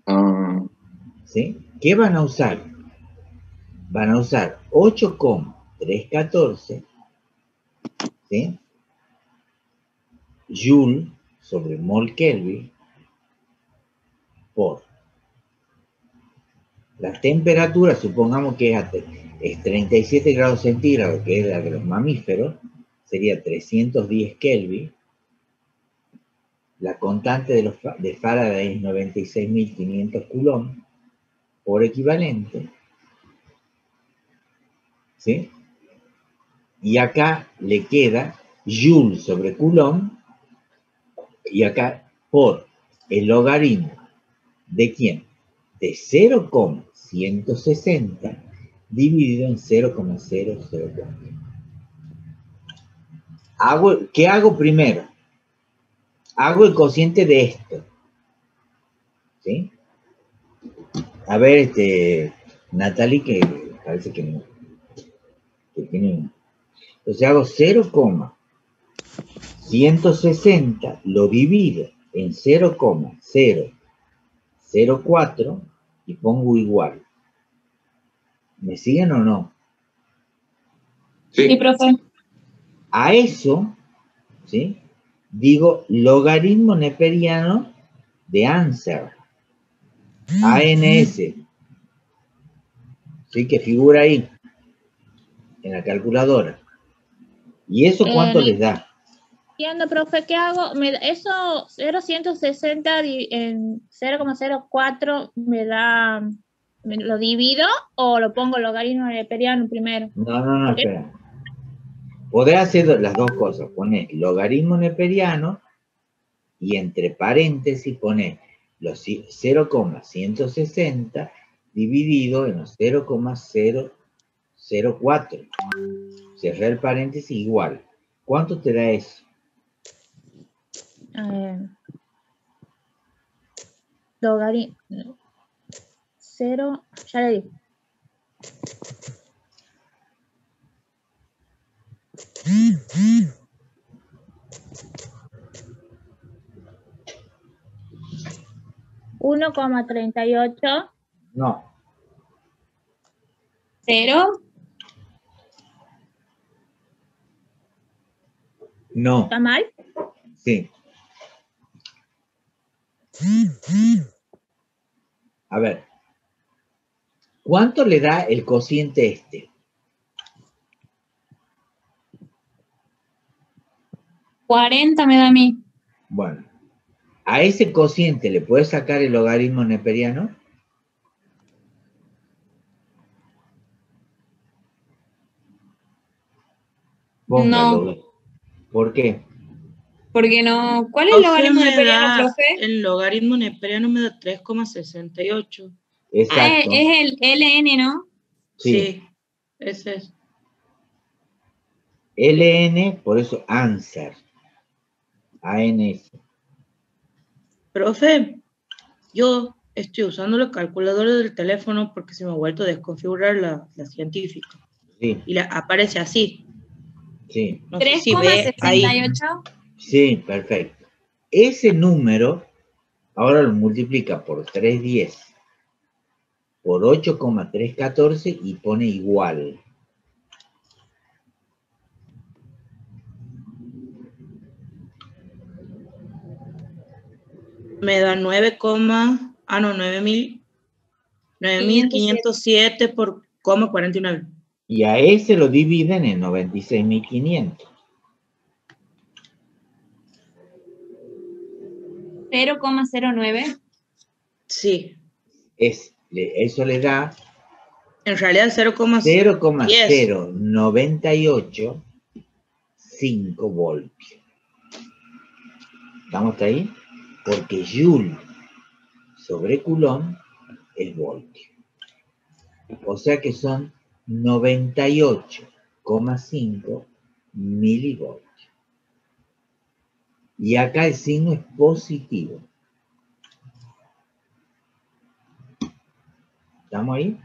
Ah, ¿sí? ¿Qué van a usar? Van a usar 8,314, ¿sí? Joule sobre mol Kelvin por la temperatura, supongamos que es 37 grados centígrados, que es la de los mamíferos, sería 310 Kelvin. La constante de Faraday es 96.500 Coulomb por equivalente. ¿Sí? Y acá le queda Joule sobre Coulomb, y acá por el logaritmo de ¿quién? De 0,160 dividido en 0,004. ¿Qué hago primero? Hago el cociente de esto. ¿Sí? A ver, Natalie, que parece que no. Que tiene. Entonces hago 0,160, lo divido en 0,004 y pongo igual. ¿Me siguen o no? Sí, profe. A eso, ¿sí? Digo logaritmo neperiano de Anser. ANS. ¿Sí? Que figura ahí, en la calculadora. ¿Y eso cuánto les da? Entiendo, profe, ¿qué hago? Eso 0,160 en 0,04 me lo divido o lo pongo logaritmo neperiano primero. No, espera. Podés hacer las dos cosas. Ponés logaritmo neperiano y entre paréntesis ponés los 0,160 dividido en los 0,004. Cerrar el paréntesis igual. ¿Cuánto te da eso? Logaritmo 0, ya le digo. $1,38. No. 0. No. ¿Está mal? Sí. A ver. ¿Cuánto le da el cociente este? 40 me da a mí. Bueno. ¿A ese cociente le puedes sacar el logaritmo neperiano? Póngalo. No. ¿Por qué? Porque no. ¿Cuál es el logaritmo neperiano, profe? El logaritmo neperiano me da 3,68. Exacto. Es el LN, ¿no? Sí, ese es. LN, por eso Anser. ANS. Profe, yo estoy usando la calculadora del teléfono porque se me ha vuelto a desconfigurar la científica. Sí. Y aparece así. Sí. No sé si ve ahí. 3,68. Sí, perfecto. Ese número, ahora lo multiplica por 310, por 8,314 y pone igual. Me da 9.507 por 49. Y a ese lo dividen en 96.500. 0,09. Sí. Eso le da En realidad 0,0985 voltios. ¿Estamos hasta ahí? Porque Joule sobre Coulomb es voltio. O sea que son 98,5 milivoltios. Y acá el signo es positivo. ¿Estamos ahí?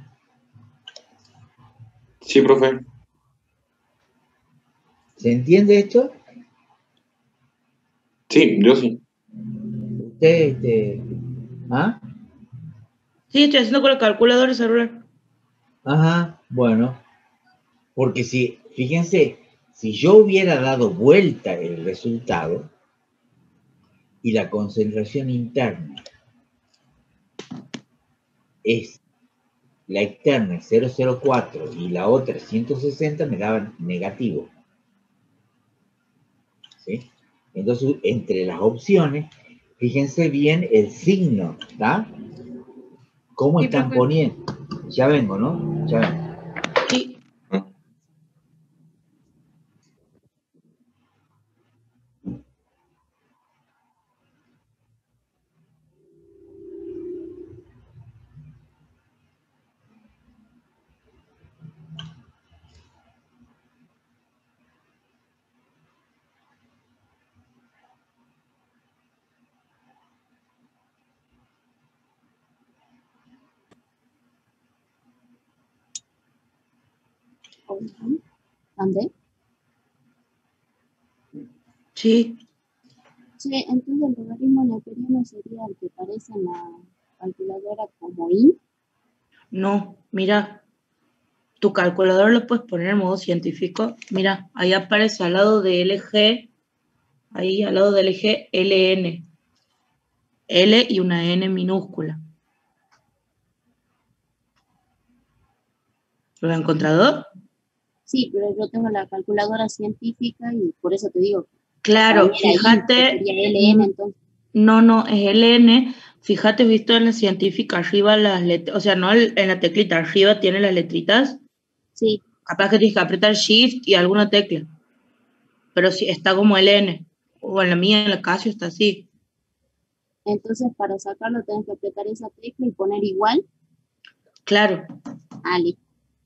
Sí, profe. ¿Se entiende esto? Sí, yo sí. ¿Usted, ¿ah? Sí, estoy haciendo con la calculadora celular. Ajá, bueno. Porque fíjense, si yo hubiera dado vuelta el resultado, y la concentración interna es, la externa es 0,04 y la otra es 160, me daban negativo. ¿Sí? Entonces, entre las opciones, fíjense bien el signo, ¿está? ¿Cómo Sí, están profe. poniendo? Ya vengo, ¿no? Ya vengo. Sí. ¿André? Sí. Sí, entonces el logaritmo neperiano sería el que aparece en la calculadora como I. No, mira, tu calculador lo puedes poner en modo científico. Mira, ahí aparece al lado de LG, ahí al lado del eje LN. L y una N minúscula. ¿Lo has encontrado? Sí, pero yo tengo la calculadora científica y por eso te digo, para mí Claro, era I, que fíjate. sería LN, entonces. No, es LN. Fíjate, visto en la científica arriba las letras, o sea, no en la teclita, arriba tiene las letritas. Sí, Capaz que tienes que apretar Shift y alguna tecla. Pero sí, está como LN. O en la mía, en la Casio, está así. entonces para sacarlo tengo que apretar esa tecla y poner igual. Claro. Listo.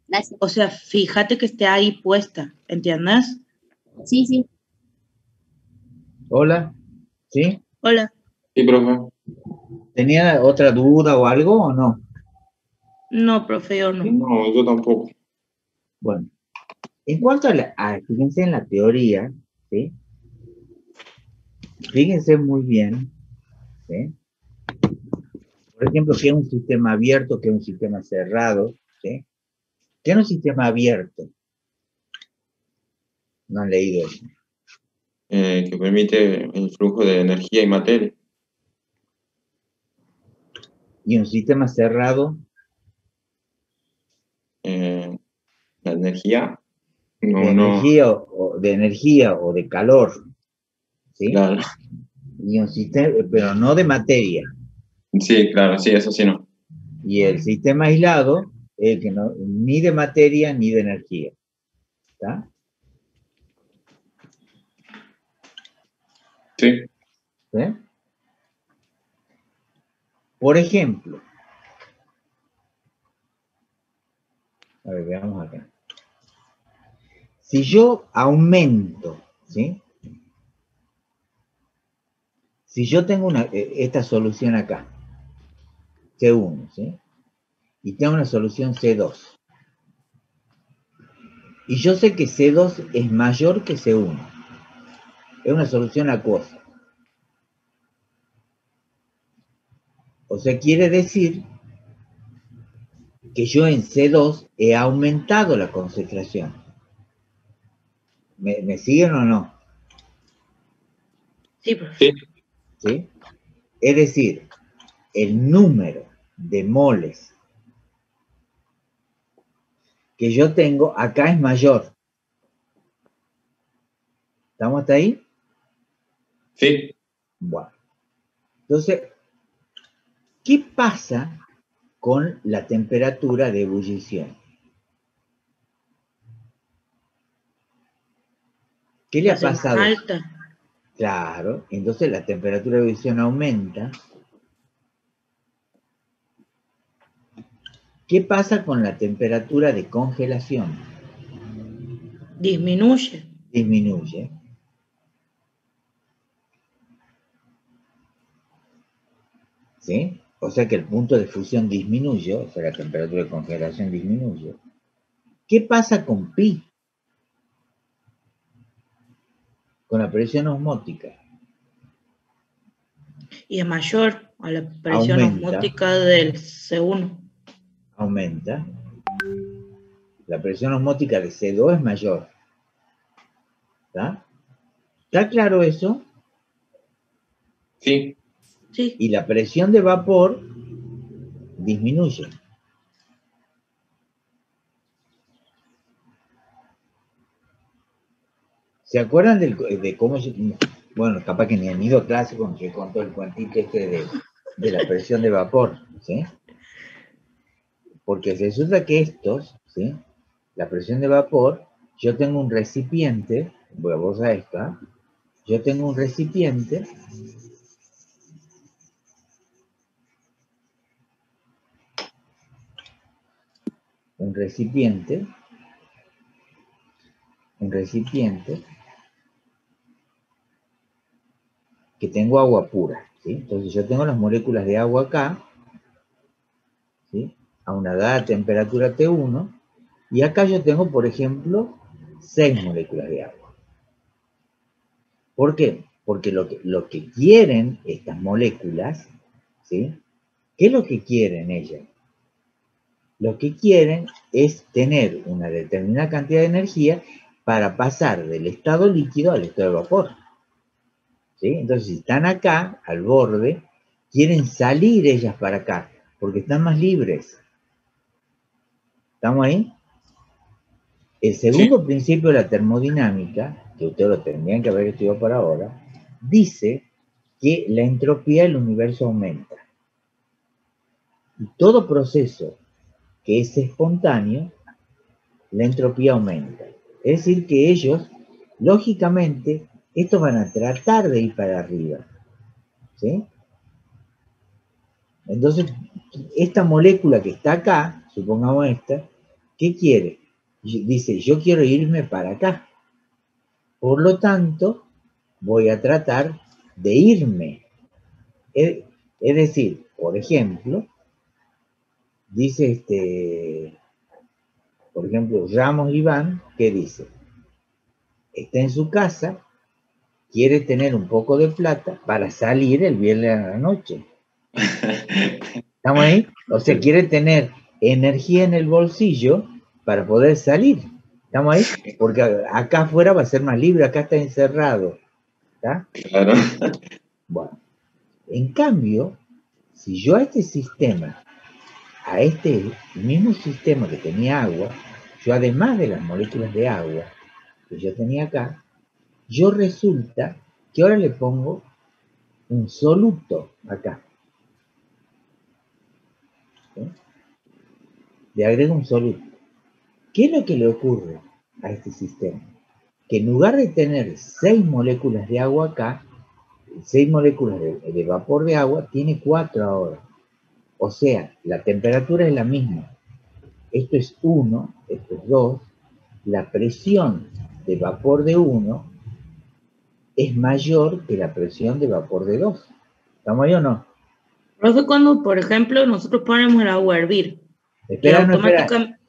Gracias. O sea, fíjate que esté ahí puesta, ¿entiendes? Sí, sí. Hola, ¿sí? Hola. Sí, profe. ¿Tenía otra duda o algo o no? No, profe, yo no. No, yo tampoco. Bueno, en cuanto fíjense en la teoría, ¿sí? Fíjense muy bien, ¿sí? Por ejemplo, ¿qué es un sistema abierto, qué es un sistema cerrado? ¿Sí? ¿Qué es un sistema abierto? No han leído eso. Que permite el flujo de energía y materia. Y un sistema cerrado, La energía, de no, energía o de calor, ¿sí? claro. Y un sistema, pero no de materia. Sí, claro, sí, eso sí no. Y el sistema aislado, que no, ni de materia ni de energía. ¿Está? Sí. ¿Sí? Por ejemplo, a ver, veamos acá. Si yo aumento, ¿sí? Si yo tengo esta solución acá, C1, ¿sí? Y tengo una solución C2. Y yo sé que C2 es mayor que C1. Es una solución acuosa. O sea, quiere decir que yo en C2 he aumentado la concentración. ¿Me siguen o no? Sí, profe. Sí. ¿Sí? Es decir, el número de moles que yo tengo acá es mayor. ¿Estamos hasta ahí? Sí. Bueno. Entonces, ¿qué pasa con la temperatura de ebullición? ¿Qué le Se ha hace más pasado? alta. Claro, entonces la temperatura de ebullición aumenta. ¿Qué pasa con la temperatura de congelación? Disminuye. Disminuye. ¿Sí? O sea que el punto de fusión disminuye, o sea, la temperatura de congelación disminuye. ¿Qué pasa con pi? Con la presión osmótica. Y es mayor a la presión Aumenta, osmótica del C1. aumenta. La presión osmótica de C2 es mayor. ¿Está? ¿Está claro eso? Sí, Sí. Y la presión de vapor disminuye. ¿Se acuerdan de cómo bueno, capaz que ni han ido a clase con que contó el cuentito este de la presión de vapor, ¿sí? Porque resulta que estos, ¿sí? La presión de vapor, yo tengo un recipiente, voy a usar esta, yo tengo un recipiente un recipiente que tengo agua pura, ¿sí? Entonces yo tengo las moléculas de agua acá, ¿sí? A una dada temperatura T1, y acá yo tengo, por ejemplo, 6 moléculas de agua. ¿Por qué? Porque lo que quieren estas moléculas, ¿sí? ¿Qué es lo que quieren ellas? Lo que quieren es tener una determinada cantidad de energía para pasar del estado líquido al estado de vapor. ¿Sí? Entonces, si están acá, al borde, quieren salir ellas para acá, porque están más libres. ¿Estamos ahí? El segundo principio de la termodinámica, que ustedes lo tendrían que haber estudiado para ahora, dice que la entropía del universo aumenta. Y todo proceso que es espontáneo, la entropía aumenta. Es decir, que ellos, lógicamente, estos van a tratar de ir para arriba. ¿Sí? Entonces, esta molécula que está acá, supongamos esta, ¿qué quiere? Dice, yo quiero irme para acá. Por lo tanto, voy a tratar de irme. Es decir, por ejemplo, dice por ejemplo, Ramos Iván, ¿qué dice? Está en su casa, quiere tener un poco de plata para salir el viernes a la noche. ¿Estamos ahí? O sea, quiere tener energía en el bolsillo para poder salir. ¿Estamos ahí? Porque acá afuera va a ser más libre, acá está encerrado. ¿Está? claro. Bueno, en cambio, si yo a este mismo sistema que tenía agua, yo además de las moléculas de agua que yo tenía acá, yo resulta que ahora le pongo un soluto acá. ¿Sí? Le agrego un soluto. ¿Qué es lo que le ocurre a este sistema? Que en lugar de tener 6 moléculas de agua acá, 6 moléculas de vapor de agua, tiene 4 ahora. O sea, la temperatura es la misma. Esto es 1, esto es 2. La presión de vapor de 1 es mayor que la presión de vapor de 2. ¿Estamos ahí o no? Profe, cuando, por ejemplo, nosotros ponemos el agua a hervir, Espera, y automáticamente... no, espera.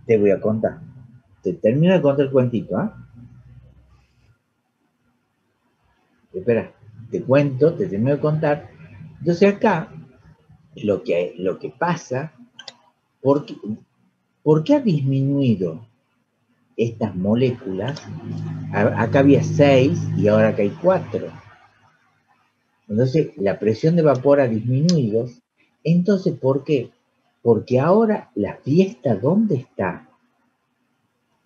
Te voy a contar. Te termino de contar el cuentito, ¿ah? Espera, te cuento, te termino de contar. Entonces acá, lo que pasa, ¿por qué ha disminuido estas moléculas? Acá había 6 y ahora acá hay 4. Entonces, la presión de vapor ha disminuido. Entonces, ¿por qué? Porque ahora la fiesta, ¿dónde está?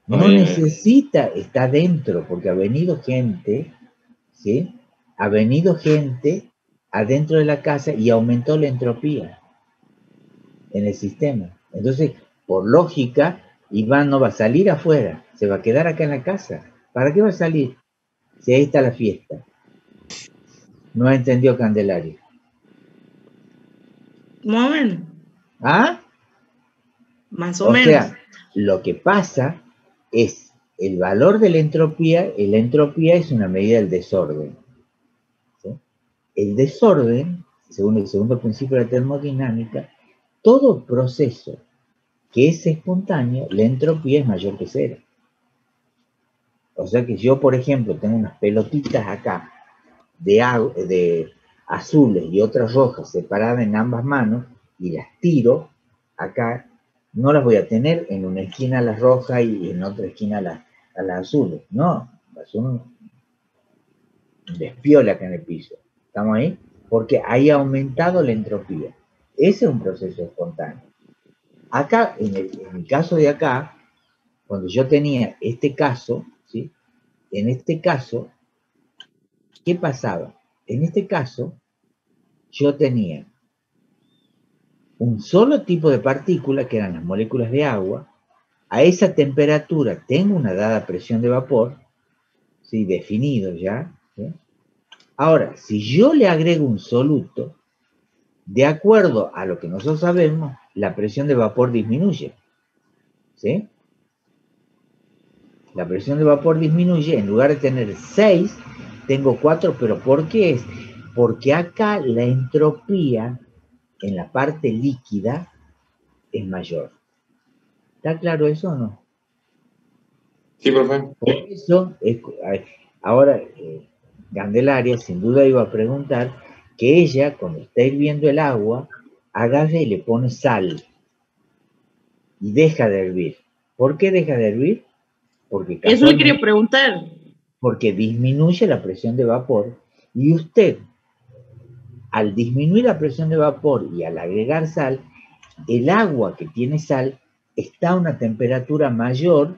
No necesita, está dentro, porque ha venido gente, ¿sí? Ha venido gente adentro de la casa y aumentó la entropía en el sistema. Entonces, por lógica, Iván no va a salir afuera, se va a quedar acá en la casa. ¿Para qué va a salir? Si ahí está la fiesta. No entendió Candelario. Más o menos. ¿Ah? Más o menos. O sea, lo que pasa es el valor de la entropía, y la entropía es una medida del desorden. ¿Sí? El desorden, según el segundo principio de la termodinámica, todo proceso que es espontáneo, la entropía es mayor que cero. O sea que yo, por ejemplo, tengo unas pelotitas acá de azules y otras rojas separadas en ambas manos y las tiro acá, no las voy a tener en una esquina las rojas y en otra esquina las azules. No, son un despiola acá en el piso. ¿Estamos ahí? porque hay aumentado la entropía. Ese es un proceso espontáneo. Acá, en el caso de acá, cuando yo tenía este caso, ¿sí? En este caso, ¿qué pasaba? En este caso, yo tenía un solo tipo de partícula, que eran las moléculas de agua. A esa temperatura tengo una dada presión de vapor, ¿sí? Definido ya, ¿sí? Ahora, si yo le agrego un soluto, de acuerdo a lo que nosotros sabemos, la presión de vapor disminuye, ¿sí? La presión de vapor disminuye, en lugar de tener 6, tengo 4, pero ¿por qué es? Porque acá la entropía en la parte líquida es mayor. ¿Está claro eso o no? Sí, profe. Por eso, ahora, Candelaria sin duda iba a preguntar que ella, cuando está hirviendo el agua, agarre y le pone sal y deja de hervir. ¿Por qué deja de hervir? Porque Eso le quería casualmente, preguntar. porque disminuye la presión de vapor y usted, al disminuir la presión de vapor y al agregar sal, el agua que tiene sal está a una temperatura mayor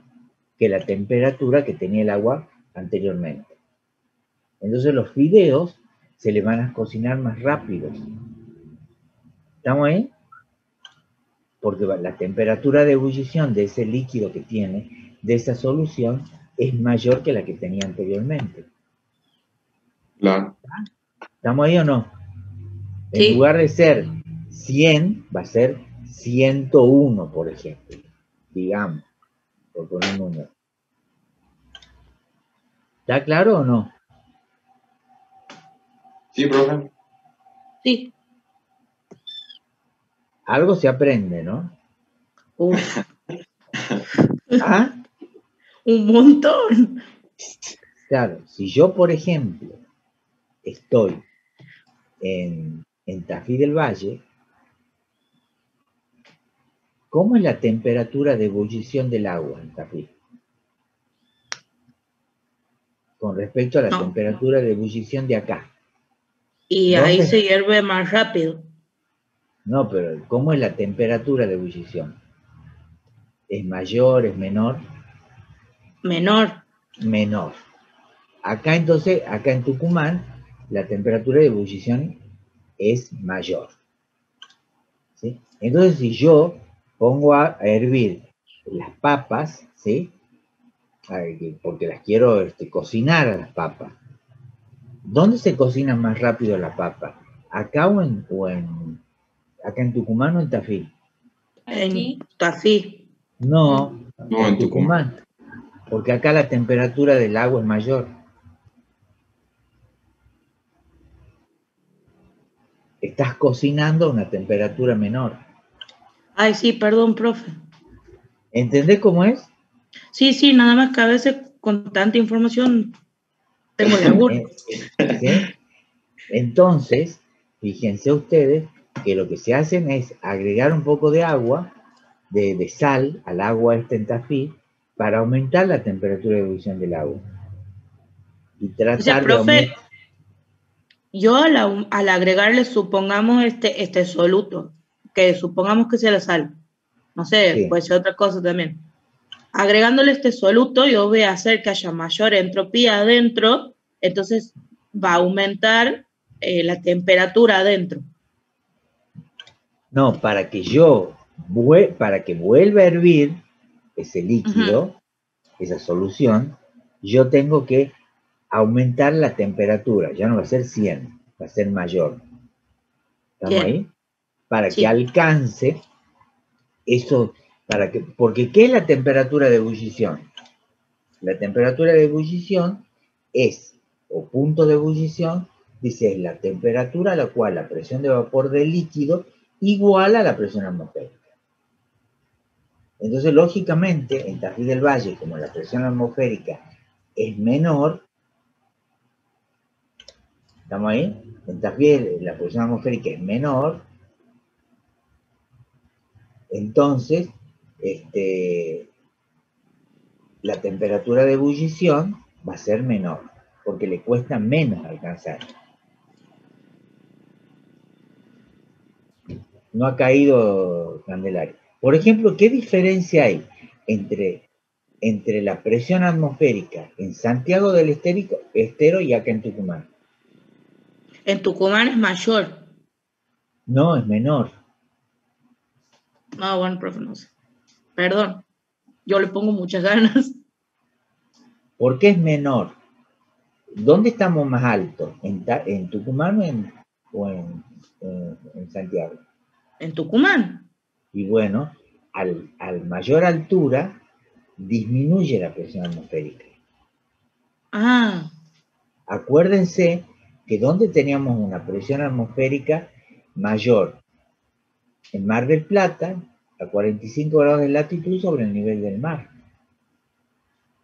que la temperatura que tenía el agua anteriormente. Entonces los fideos se le van a cocinar más rápidos. ¿Estamos ahí? Porque la temperatura de ebullición de ese líquido que tiene, de esa solución, es mayor que la que tenía anteriormente. Claro. ¿Estamos ahí o no? En Sí. lugar de ser 100, va a ser 101, por ejemplo. Digamos, por poner un número. ¿Está claro o no? Sí, profe. Sí. Algo se aprende, ¿no? Uf, ¿Ah? un montón. Claro, si yo, por ejemplo, estoy en Tafí del Valle, ¿cómo es la temperatura de ebullición del agua en Tafí? Con respecto a la No. temperatura de ebullición de acá. Y ahí ¿Dónde? se hierve más rápido. No, pero ¿cómo es la temperatura de ebullición? ¿Es mayor, es menor? Menor. Menor. Acá entonces, acá en Tucumán, la temperatura de ebullición es mayor. ¿Sí? Entonces, si yo pongo a hervir las papas, ¿sí? Porque las quiero cocinar a las papas. ¿Dónde se cocina más rápido la papa? ¿Acá acá en Tucumán o en Tafí? En Aquí. Tafí. No, No, en en Tucumán. Tucumán, porque acá la temperatura del agua es mayor. Estás cocinando a una temperatura menor. Ay, sí, perdón, profe. ¿Entendés cómo es? Sí, sí, nada más que a veces con tanta información tengo laburo. ¿Sí? Entonces, fíjense ustedes que lo que se hacen es agregar un poco de agua, de sal al agua en Tafí, para aumentar la temperatura de ebullición del agua. Y O sea, tratar de profe, aumentar. yo al agregarle, supongamos este soluto, que supongamos que sea la sal, no sé, Sí. puede ser otra cosa también. Agregándole este soluto, yo voy a hacer que haya mayor entropía adentro, entonces va a aumentar la temperatura adentro. No, para que para que vuelva a hervir ese líquido, esa solución, yo tengo que aumentar la temperatura. Ya no va a ser 100, va a ser mayor. ¿Estamos Bien, ahí? Para que sí. alcance eso, porque ¿qué es la temperatura de ebullición? La temperatura de ebullición o punto de ebullición, dice, es la temperatura a la cual la presión de vapor del líquido iguala a la presión atmosférica. Entonces, lógicamente, en Tafí del Valle, como la presión atmosférica es menor, ¿estamos ahí? En Tafí la presión atmosférica es menor, entonces, la temperatura de ebullición va a ser menor, porque le cuesta menos alcanzar. no ha caído Candelaria. Por ejemplo, ¿qué diferencia hay entre la presión atmosférica en Santiago del Estero y acá en Tucumán? En Tucumán es mayor. No, es menor. No, bueno, profe, no sé. Perdón, yo le pongo muchas ganas. ¿Por qué es menor? ¿Dónde estamos más altos? ¿En Tucumán o en Santiago? En Tucumán. Y bueno, al mayor altura disminuye la presión atmosférica. Ah, Acuérdense que donde teníamos una presión atmosférica mayor, en Mar del Plata, a 45 grados de latitud sobre el nivel del mar.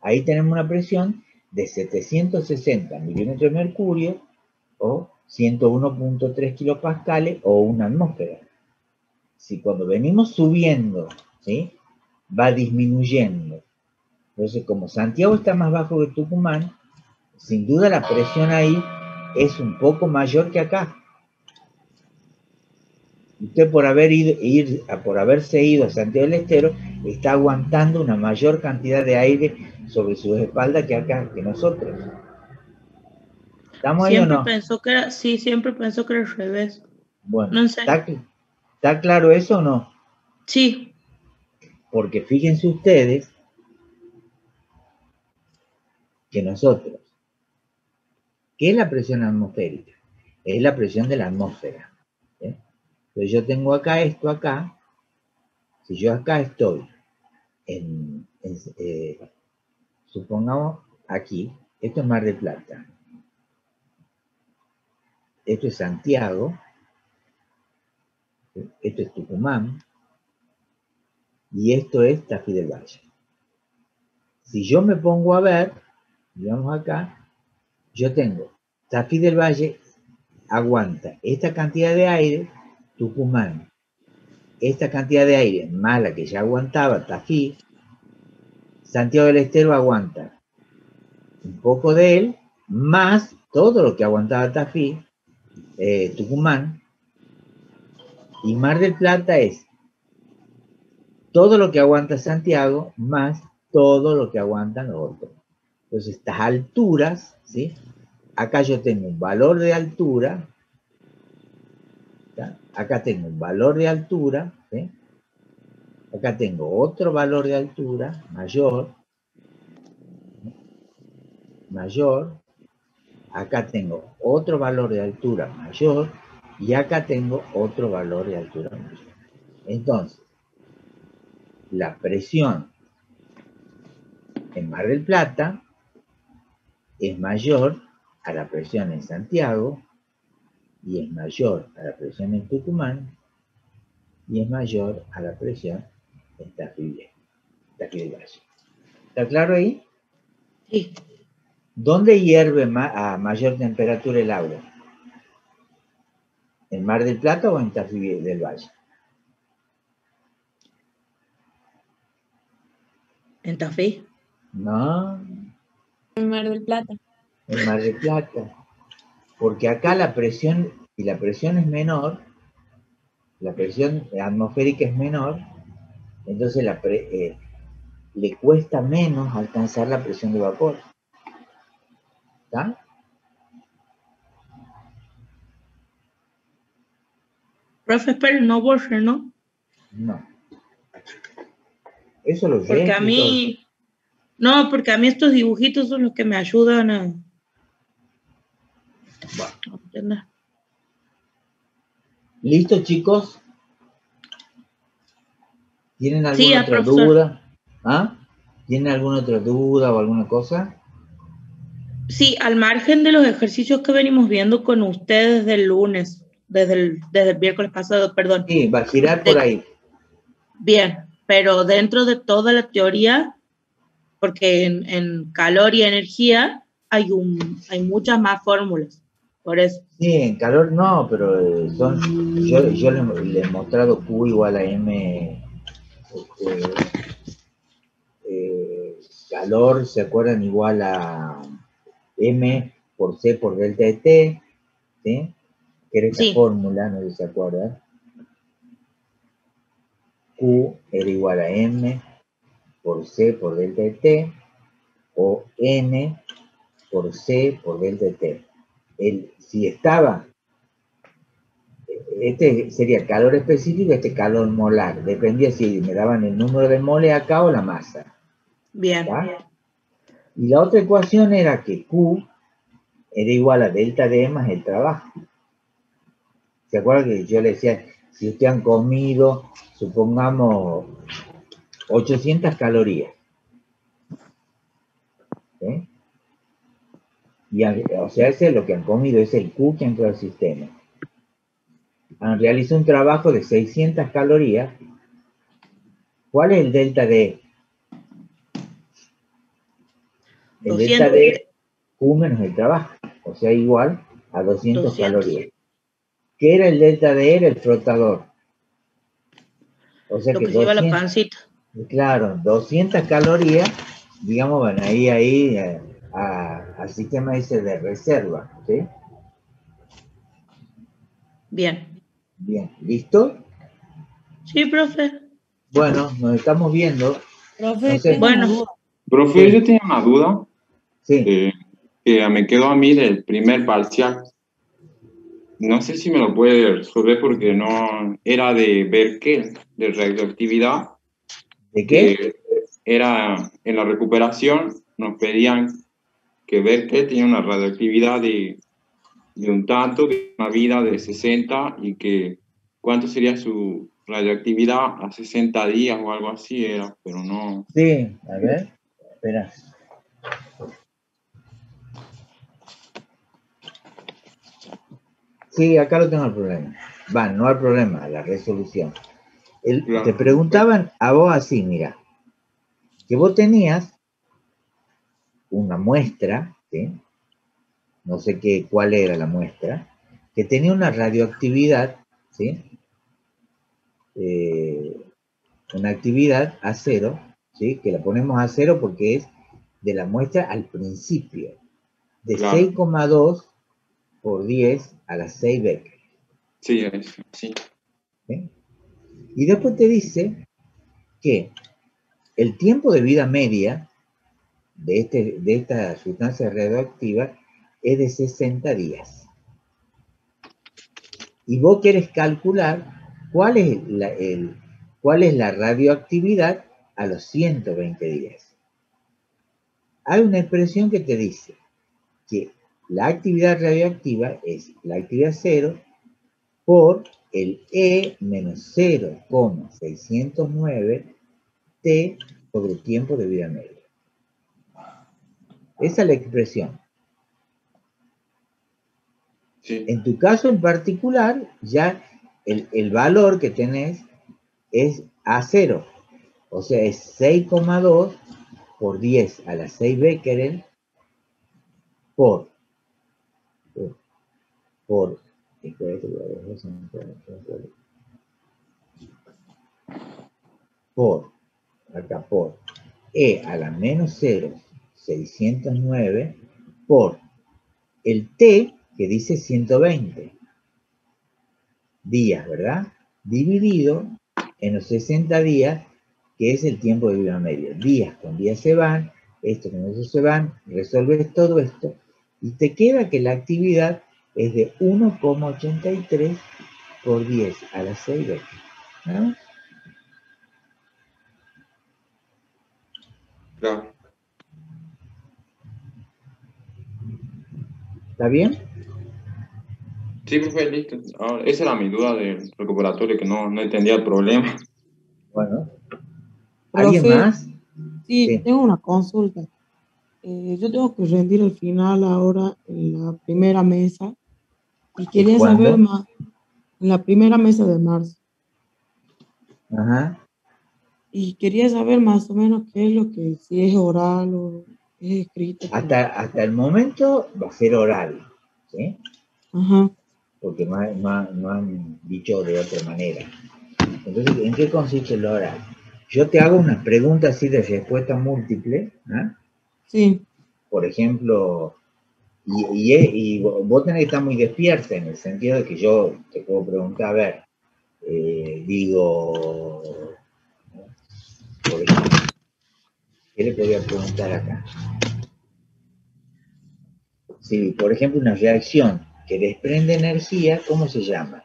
Ahí tenemos una presión de 760 milímetros de mercurio o 101.3 kilopascales o una atmósfera. Si cuando venimos subiendo, ¿sí?, va disminuyendo. Entonces, como Santiago está más bajo que Tucumán, sin duda la presión ahí es un poco mayor que acá. Usted por haberse ido a Santiago del Estero está aguantando una mayor cantidad de aire sobre sus espaldas que acá, que nosotros. ¿Estamos ahí o no? Siempre pensó que era al revés. Bueno, No sé. ¿está claro eso o no? Sí. Porque fíjense ustedes que nosotros, ¿qué es la presión atmosférica? Es la presión de la atmósfera. ¿Sí? Entonces yo tengo acá esto acá. Si yo acá estoy supongamos aquí, esto es Mar del Plata, esto es Santiago, esto es Tucumán, y esto es Tafí del Valle. Si yo me pongo a ver, digamos acá, yo tengo Tafí del Valle aguanta esta cantidad de aire, Tucumán, esta cantidad de aire más la que ya aguantaba Tafí, Santiago del Estero aguanta un poco de él, más todo lo que aguantaba Tafí, Tucumán, y Mar del Plata es todo lo que aguanta Santiago, más todo lo que aguantan los otros. Entonces, estas alturas, ¿sí? Acá yo tengo un valor de altura, ¿tá? Acá tengo un valor de altura, ¿sí? Acá tengo otro valor de altura, mayor, acá tengo otro valor de altura mayor, y acá tengo otro valor de altura mayor. Entonces, la presión en Mar del Plata es mayor a la presión en Santiago, y es mayor a la presión en Tucumán, y es mayor a la presión en Tafí del Valle. ¿Está claro ahí? Sí. ¿Dónde hierve a mayor temperatura el agua? ¿En Mar del Plata o en Tafí del Valle? ¿En Tafí? No, En Mar del Plata. en Mar del Plata. Porque acá la presión es menor, la presión atmosférica es menor, entonces le cuesta menos alcanzar la presión de vapor. ¿Está? Profe, espere, no borre, ¿no? No. Eso lo sé. Porque a mí... No, porque a mí estos dibujitos son los que me ayudan a... Bueno. ¿Listo, chicos? ¿Tienen alguna otra duda? ¿Ah? ¿Tienen alguna otra duda o alguna cosa? Sí, al margen de los ejercicios que venimos viendo con ustedes desde el lunes, desde el miércoles pasado, perdón. Sí, va a girar por ahí. Bien, pero dentro de toda la teoría, porque en calor y energía hay muchas más fórmulas, por eso. Sí, en calor no, pero yo le he mostrado Q igual a M, calor, ¿se acuerdan? Igual a M por C por delta de T, ¿sí? Que era esta fórmula, no sé si se acuerdan. Q era igual a M por C por delta de T, o N por C por delta de T. Si estaba, este sería calor específico, este calor molar. Dependía si me daban el número de moles acá o la masa. Bien. ¿Está? Y la otra ecuación era que Q era igual a delta D más el trabajo. ¿Se acuerdan que yo le decía, si ustedes han comido, supongamos, 800 calorías? ¿Sí? O sea, ese es lo que han comido, es el Q que entra al sistema. Han realizado un trabajo de 600 calorías. ¿Cuál es el delta D? El 200. delta D, Q menos el trabajo, o sea, igual a 200 calorías. ¿Qué era el delta D? Era el flotador. O sea lo que que lleva la pancita. Claro, 200 calorías, digamos, van ahí al sistema ese de reserva, ¿sí? Bien. Bien, ¿listo? Sí, profe. Bueno, nos estamos viendo. Profe, No sé. tengo una Bueno. duda. Profe, Sí. yo tenía una duda Sí, que me quedó a mí del primer parcial. No sé si me lo puede resolver porque no era de ver qué, de radioactividad, ¿de qué? que era en la recuperación, nos pedían que ver qué tenía una radioactividad de un tanto, de una vida de 60 y que cuánto sería su radioactividad a 60 días o algo así era, pero no. Sí, a ver, espera. Sí, acá lo tengo el problema. Va, no el problema, la resolución. Claro. Te preguntaban a vos así, mira, que vos tenías una muestra, ¿sí? No sé cuál era la muestra, que tenía una radioactividad, ¿sí? Una actividad a cero, ¿sí? Que la ponemos a cero porque es de la muestra al principio, de Claro. 6,2 por 10 a las 6 becquerel. Sí, es, sí. ¿Sí? Y después te dice que el tiempo de vida media de esta sustancia radioactiva es de 60 días. Y vos querés calcular cuál es la radioactividad a los 120 días. Hay una expresión que te dice que la actividad radioactiva es la actividad cero por el E menos 0,609 T sobre el tiempo de vida media. Esa es la expresión. Sí. En tu caso en particular, ya el valor que tenés es A0. O sea, es 6,2 por 10 a la 6 becquerel por E a la menos 0,609 por el T, que dice 120 días, ¿verdad? Dividido en los 60 días, que es el tiempo de vida media. Días con días se van, esto con eso se van, resuelves todo esto, y te queda que la actividad es de 1,83 por 10 a la 6 becquerel. ¿No? Claro. ¿Está bien? Sí, profe, listo. Ahora, esa era mi duda del recuperatorio, que no entendía el problema. Bueno. ¿Alguien Profe, más? sí, Sí. tengo una consulta. Yo tengo que rendir el final ahora en la primera mesa y quería ¿Cuándo? saber más en la primera mesa de marzo. Ajá. Y quería saber más o menos qué es lo que, si es oral o es escrito. Hasta el momento va a ser oral, ¿sí? Ajá. Porque no han dicho de otra manera. Entonces, ¿en qué consiste el oral? Yo te hago unas preguntas así de respuesta múltiple, ¿eh? Sí. Por ejemplo, y vos tenés que estar muy despierta en el sentido de que yo te puedo preguntar, a ver, digo, Por ejemplo, ¿qué le podría preguntar acá? Si, por ejemplo, una reacción que desprende energía, ¿cómo se llama?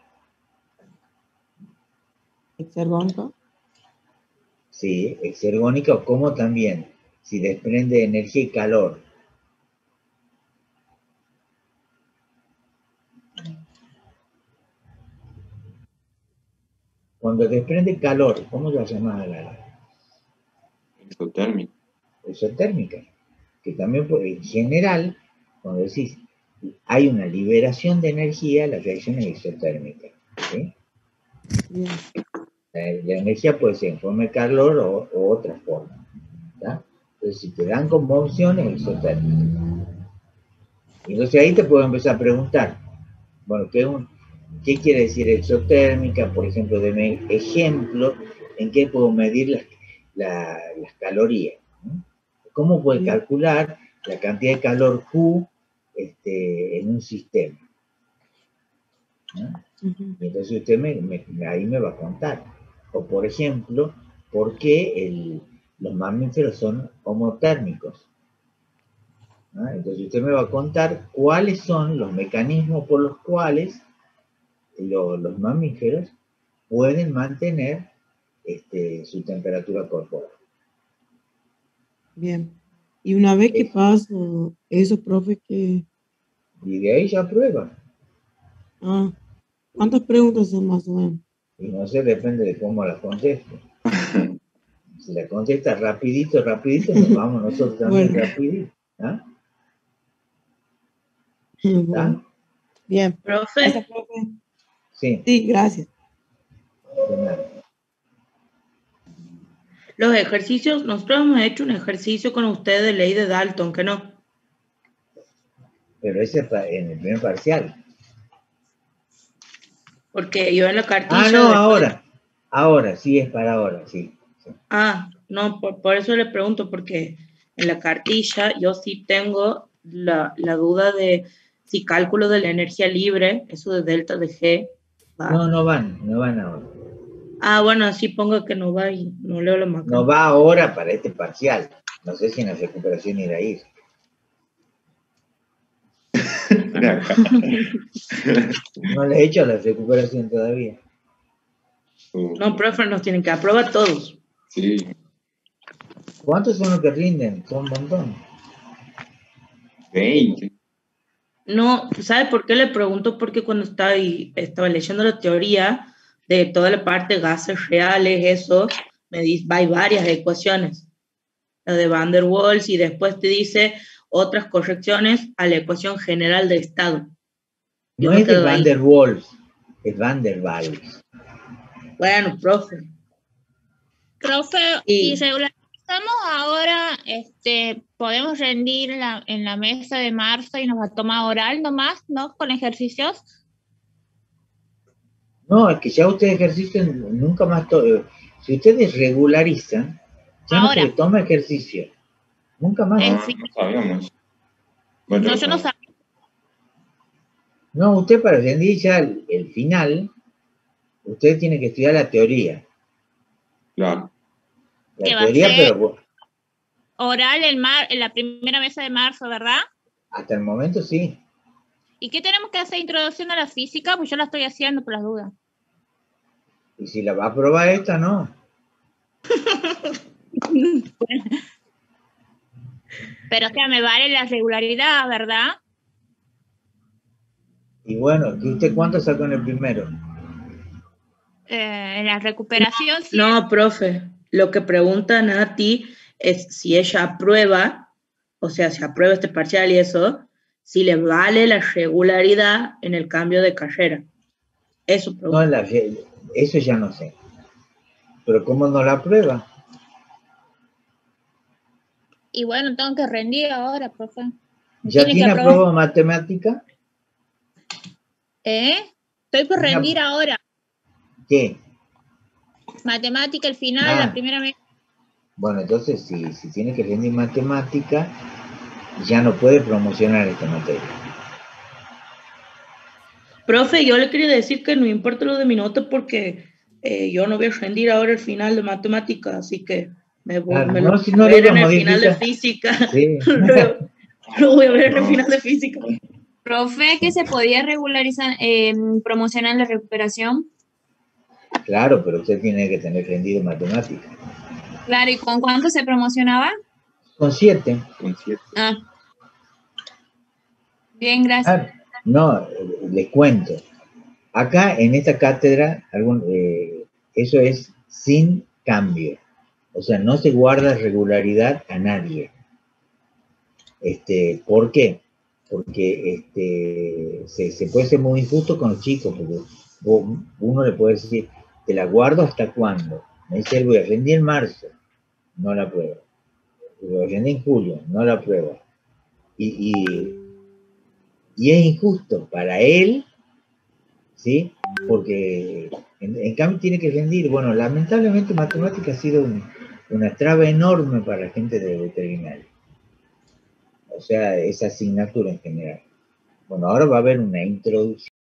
Exergónica. Sí, exergónica, o como también, si desprende energía y calor. Cuando desprende calor, ¿cómo lo llamas a la Exotérmica. exotérmica? Que también, en general, cuando decís hay una liberación de energía, la reacción es exotérmica. ¿Sí? Bien. La energía puede ser en forma de calor o otra forma. ¿Tá? Entonces, si te dan como opción, es exotérmica. Entonces ahí te puedo empezar a preguntar, bueno, ¿qué quiere decir exotérmica? Por ejemplo, deme ejemplo en qué puedo medir las calorías. ¿No? ¿Cómo puede calcular la cantidad de calor Q en un sistema? ¿No? Y entonces usted ahí me va a contar. O por ejemplo, ¿por qué los mamíferos son homotérmicos? ¿No? Entonces usted me va a contar cuáles son los mecanismos por los cuales los mamíferos pueden mantener su temperatura corporal. Bien. Y una vez que pasa eso, profe, que... Y de ahí ya prueba. Ah, ¿cuántas preguntas son más o menos? Y no sé, depende de cómo las conteste. Si la contesta rapidito, nos vamos nosotros también Bueno. rapidito. ¿Ah? Bueno. Bien. Profe. Gracias, profe. Sí. Sí, gracias. De nada. Los ejercicios, nosotros hemos hecho un ejercicio con ustedes de ley de Dalton, ¿que no? Pero ese es en el primer parcial. Porque yo en la cartilla... Ah, no, ahora, sí, es para ahora, sí. Ah, no, por eso le pregunto, porque en la cartilla yo sí tengo la duda de si cálculo de la energía libre, eso de delta de G, ¿va? No van ahora. Ah, bueno, así pongo que no va y no leo la macana. No va ahora para este parcial. No sé si en la recuperación irá a ir. No le he hecho la recuperación todavía. No, profe, nos tienen que aprobar todos. Sí. ¿Cuántos son los que rinden? Son un montón. 20. No, ¿sabe por qué le pregunto? Porque cuando estaba leyendo la teoría de toda la parte de gases reales, eso, me dice, hay varias ecuaciones. La de Van der Waals y después te dice otras correcciones a la ecuación general de estado. No es de Van der Waals, es Van der Waals. Bueno, profe. Profe, y regularizamos ahora, podemos rendir en la mesa de marzo y nos va a tomar oral nomás, ¿no? Con ejercicios. No, es que ya ustedes ejercician nunca más. Si ustedes regularizan, ya ahora. no se toma ejercicio. Nunca más. No sabíamos. Bueno, no, yo no sabía. No, usted para rendir ya el final, usted tiene que estudiar la teoría. Claro. La teoría, pero... Oral en la primera mesa de marzo, ¿verdad? Hasta el momento sí. ¿Y qué tenemos que hacer? Introducción a la física, pues yo la estoy haciendo por las dudas. Y si la va a probar esta, no. Pero o sea, me vale la regularidad, ¿verdad? Y bueno, ¿usted cuánto sacó en el primero? En la recuperación. No, profe, lo que preguntan a ti es si ella aprueba, o sea, si aprueba este parcial y eso, si le vale la regularidad en el cambio de carrera. Eso pregunta. No, eso ya no sé. Pero ¿cómo no la aprueba? Y bueno, tengo que rendir ahora, profe. ¿Ya tiene aprobado matemática? Estoy por rendir ahora. ¿Qué? Matemática, el final, la primera vez. Bueno, entonces, si tiene que rendir matemática, ya no puede promocionar esta materia. Profe, yo le quería decir que no importa lo de mi nota porque yo no voy a rendir ahora el final de matemática, así que Claro, me no, lo si voy no a ver lo en el final de modifica. física. Sí. Lo voy a ver en el No. final de física. Profe, que se podía regularizar, promocionar la recuperación. Claro, pero usted tiene que tener rendido matemáticas. Claro, ¿y con cuánto se promocionaba? Con 7. Con 7. Ah, bien, gracias. Ah, no, les cuento. Acá en esta cátedra, eso es sin cambio. O sea, no se guarda regularidad a nadie. ¿Por qué? Porque se puede ser muy injusto con los chicos, porque uno le puede decir, ¿te la guardo hasta cuándo? Me dice él, voy a rendir en marzo, no la prueba. Voy a rendir en julio, no la prueba. Y es injusto para él, ¿sí? Porque en cambio tiene que rendir. Bueno, lamentablemente matemática ha sido una traba enorme para la gente de veterinaria. O sea, esa asignatura en general. Bueno, ahora va a haber una introducción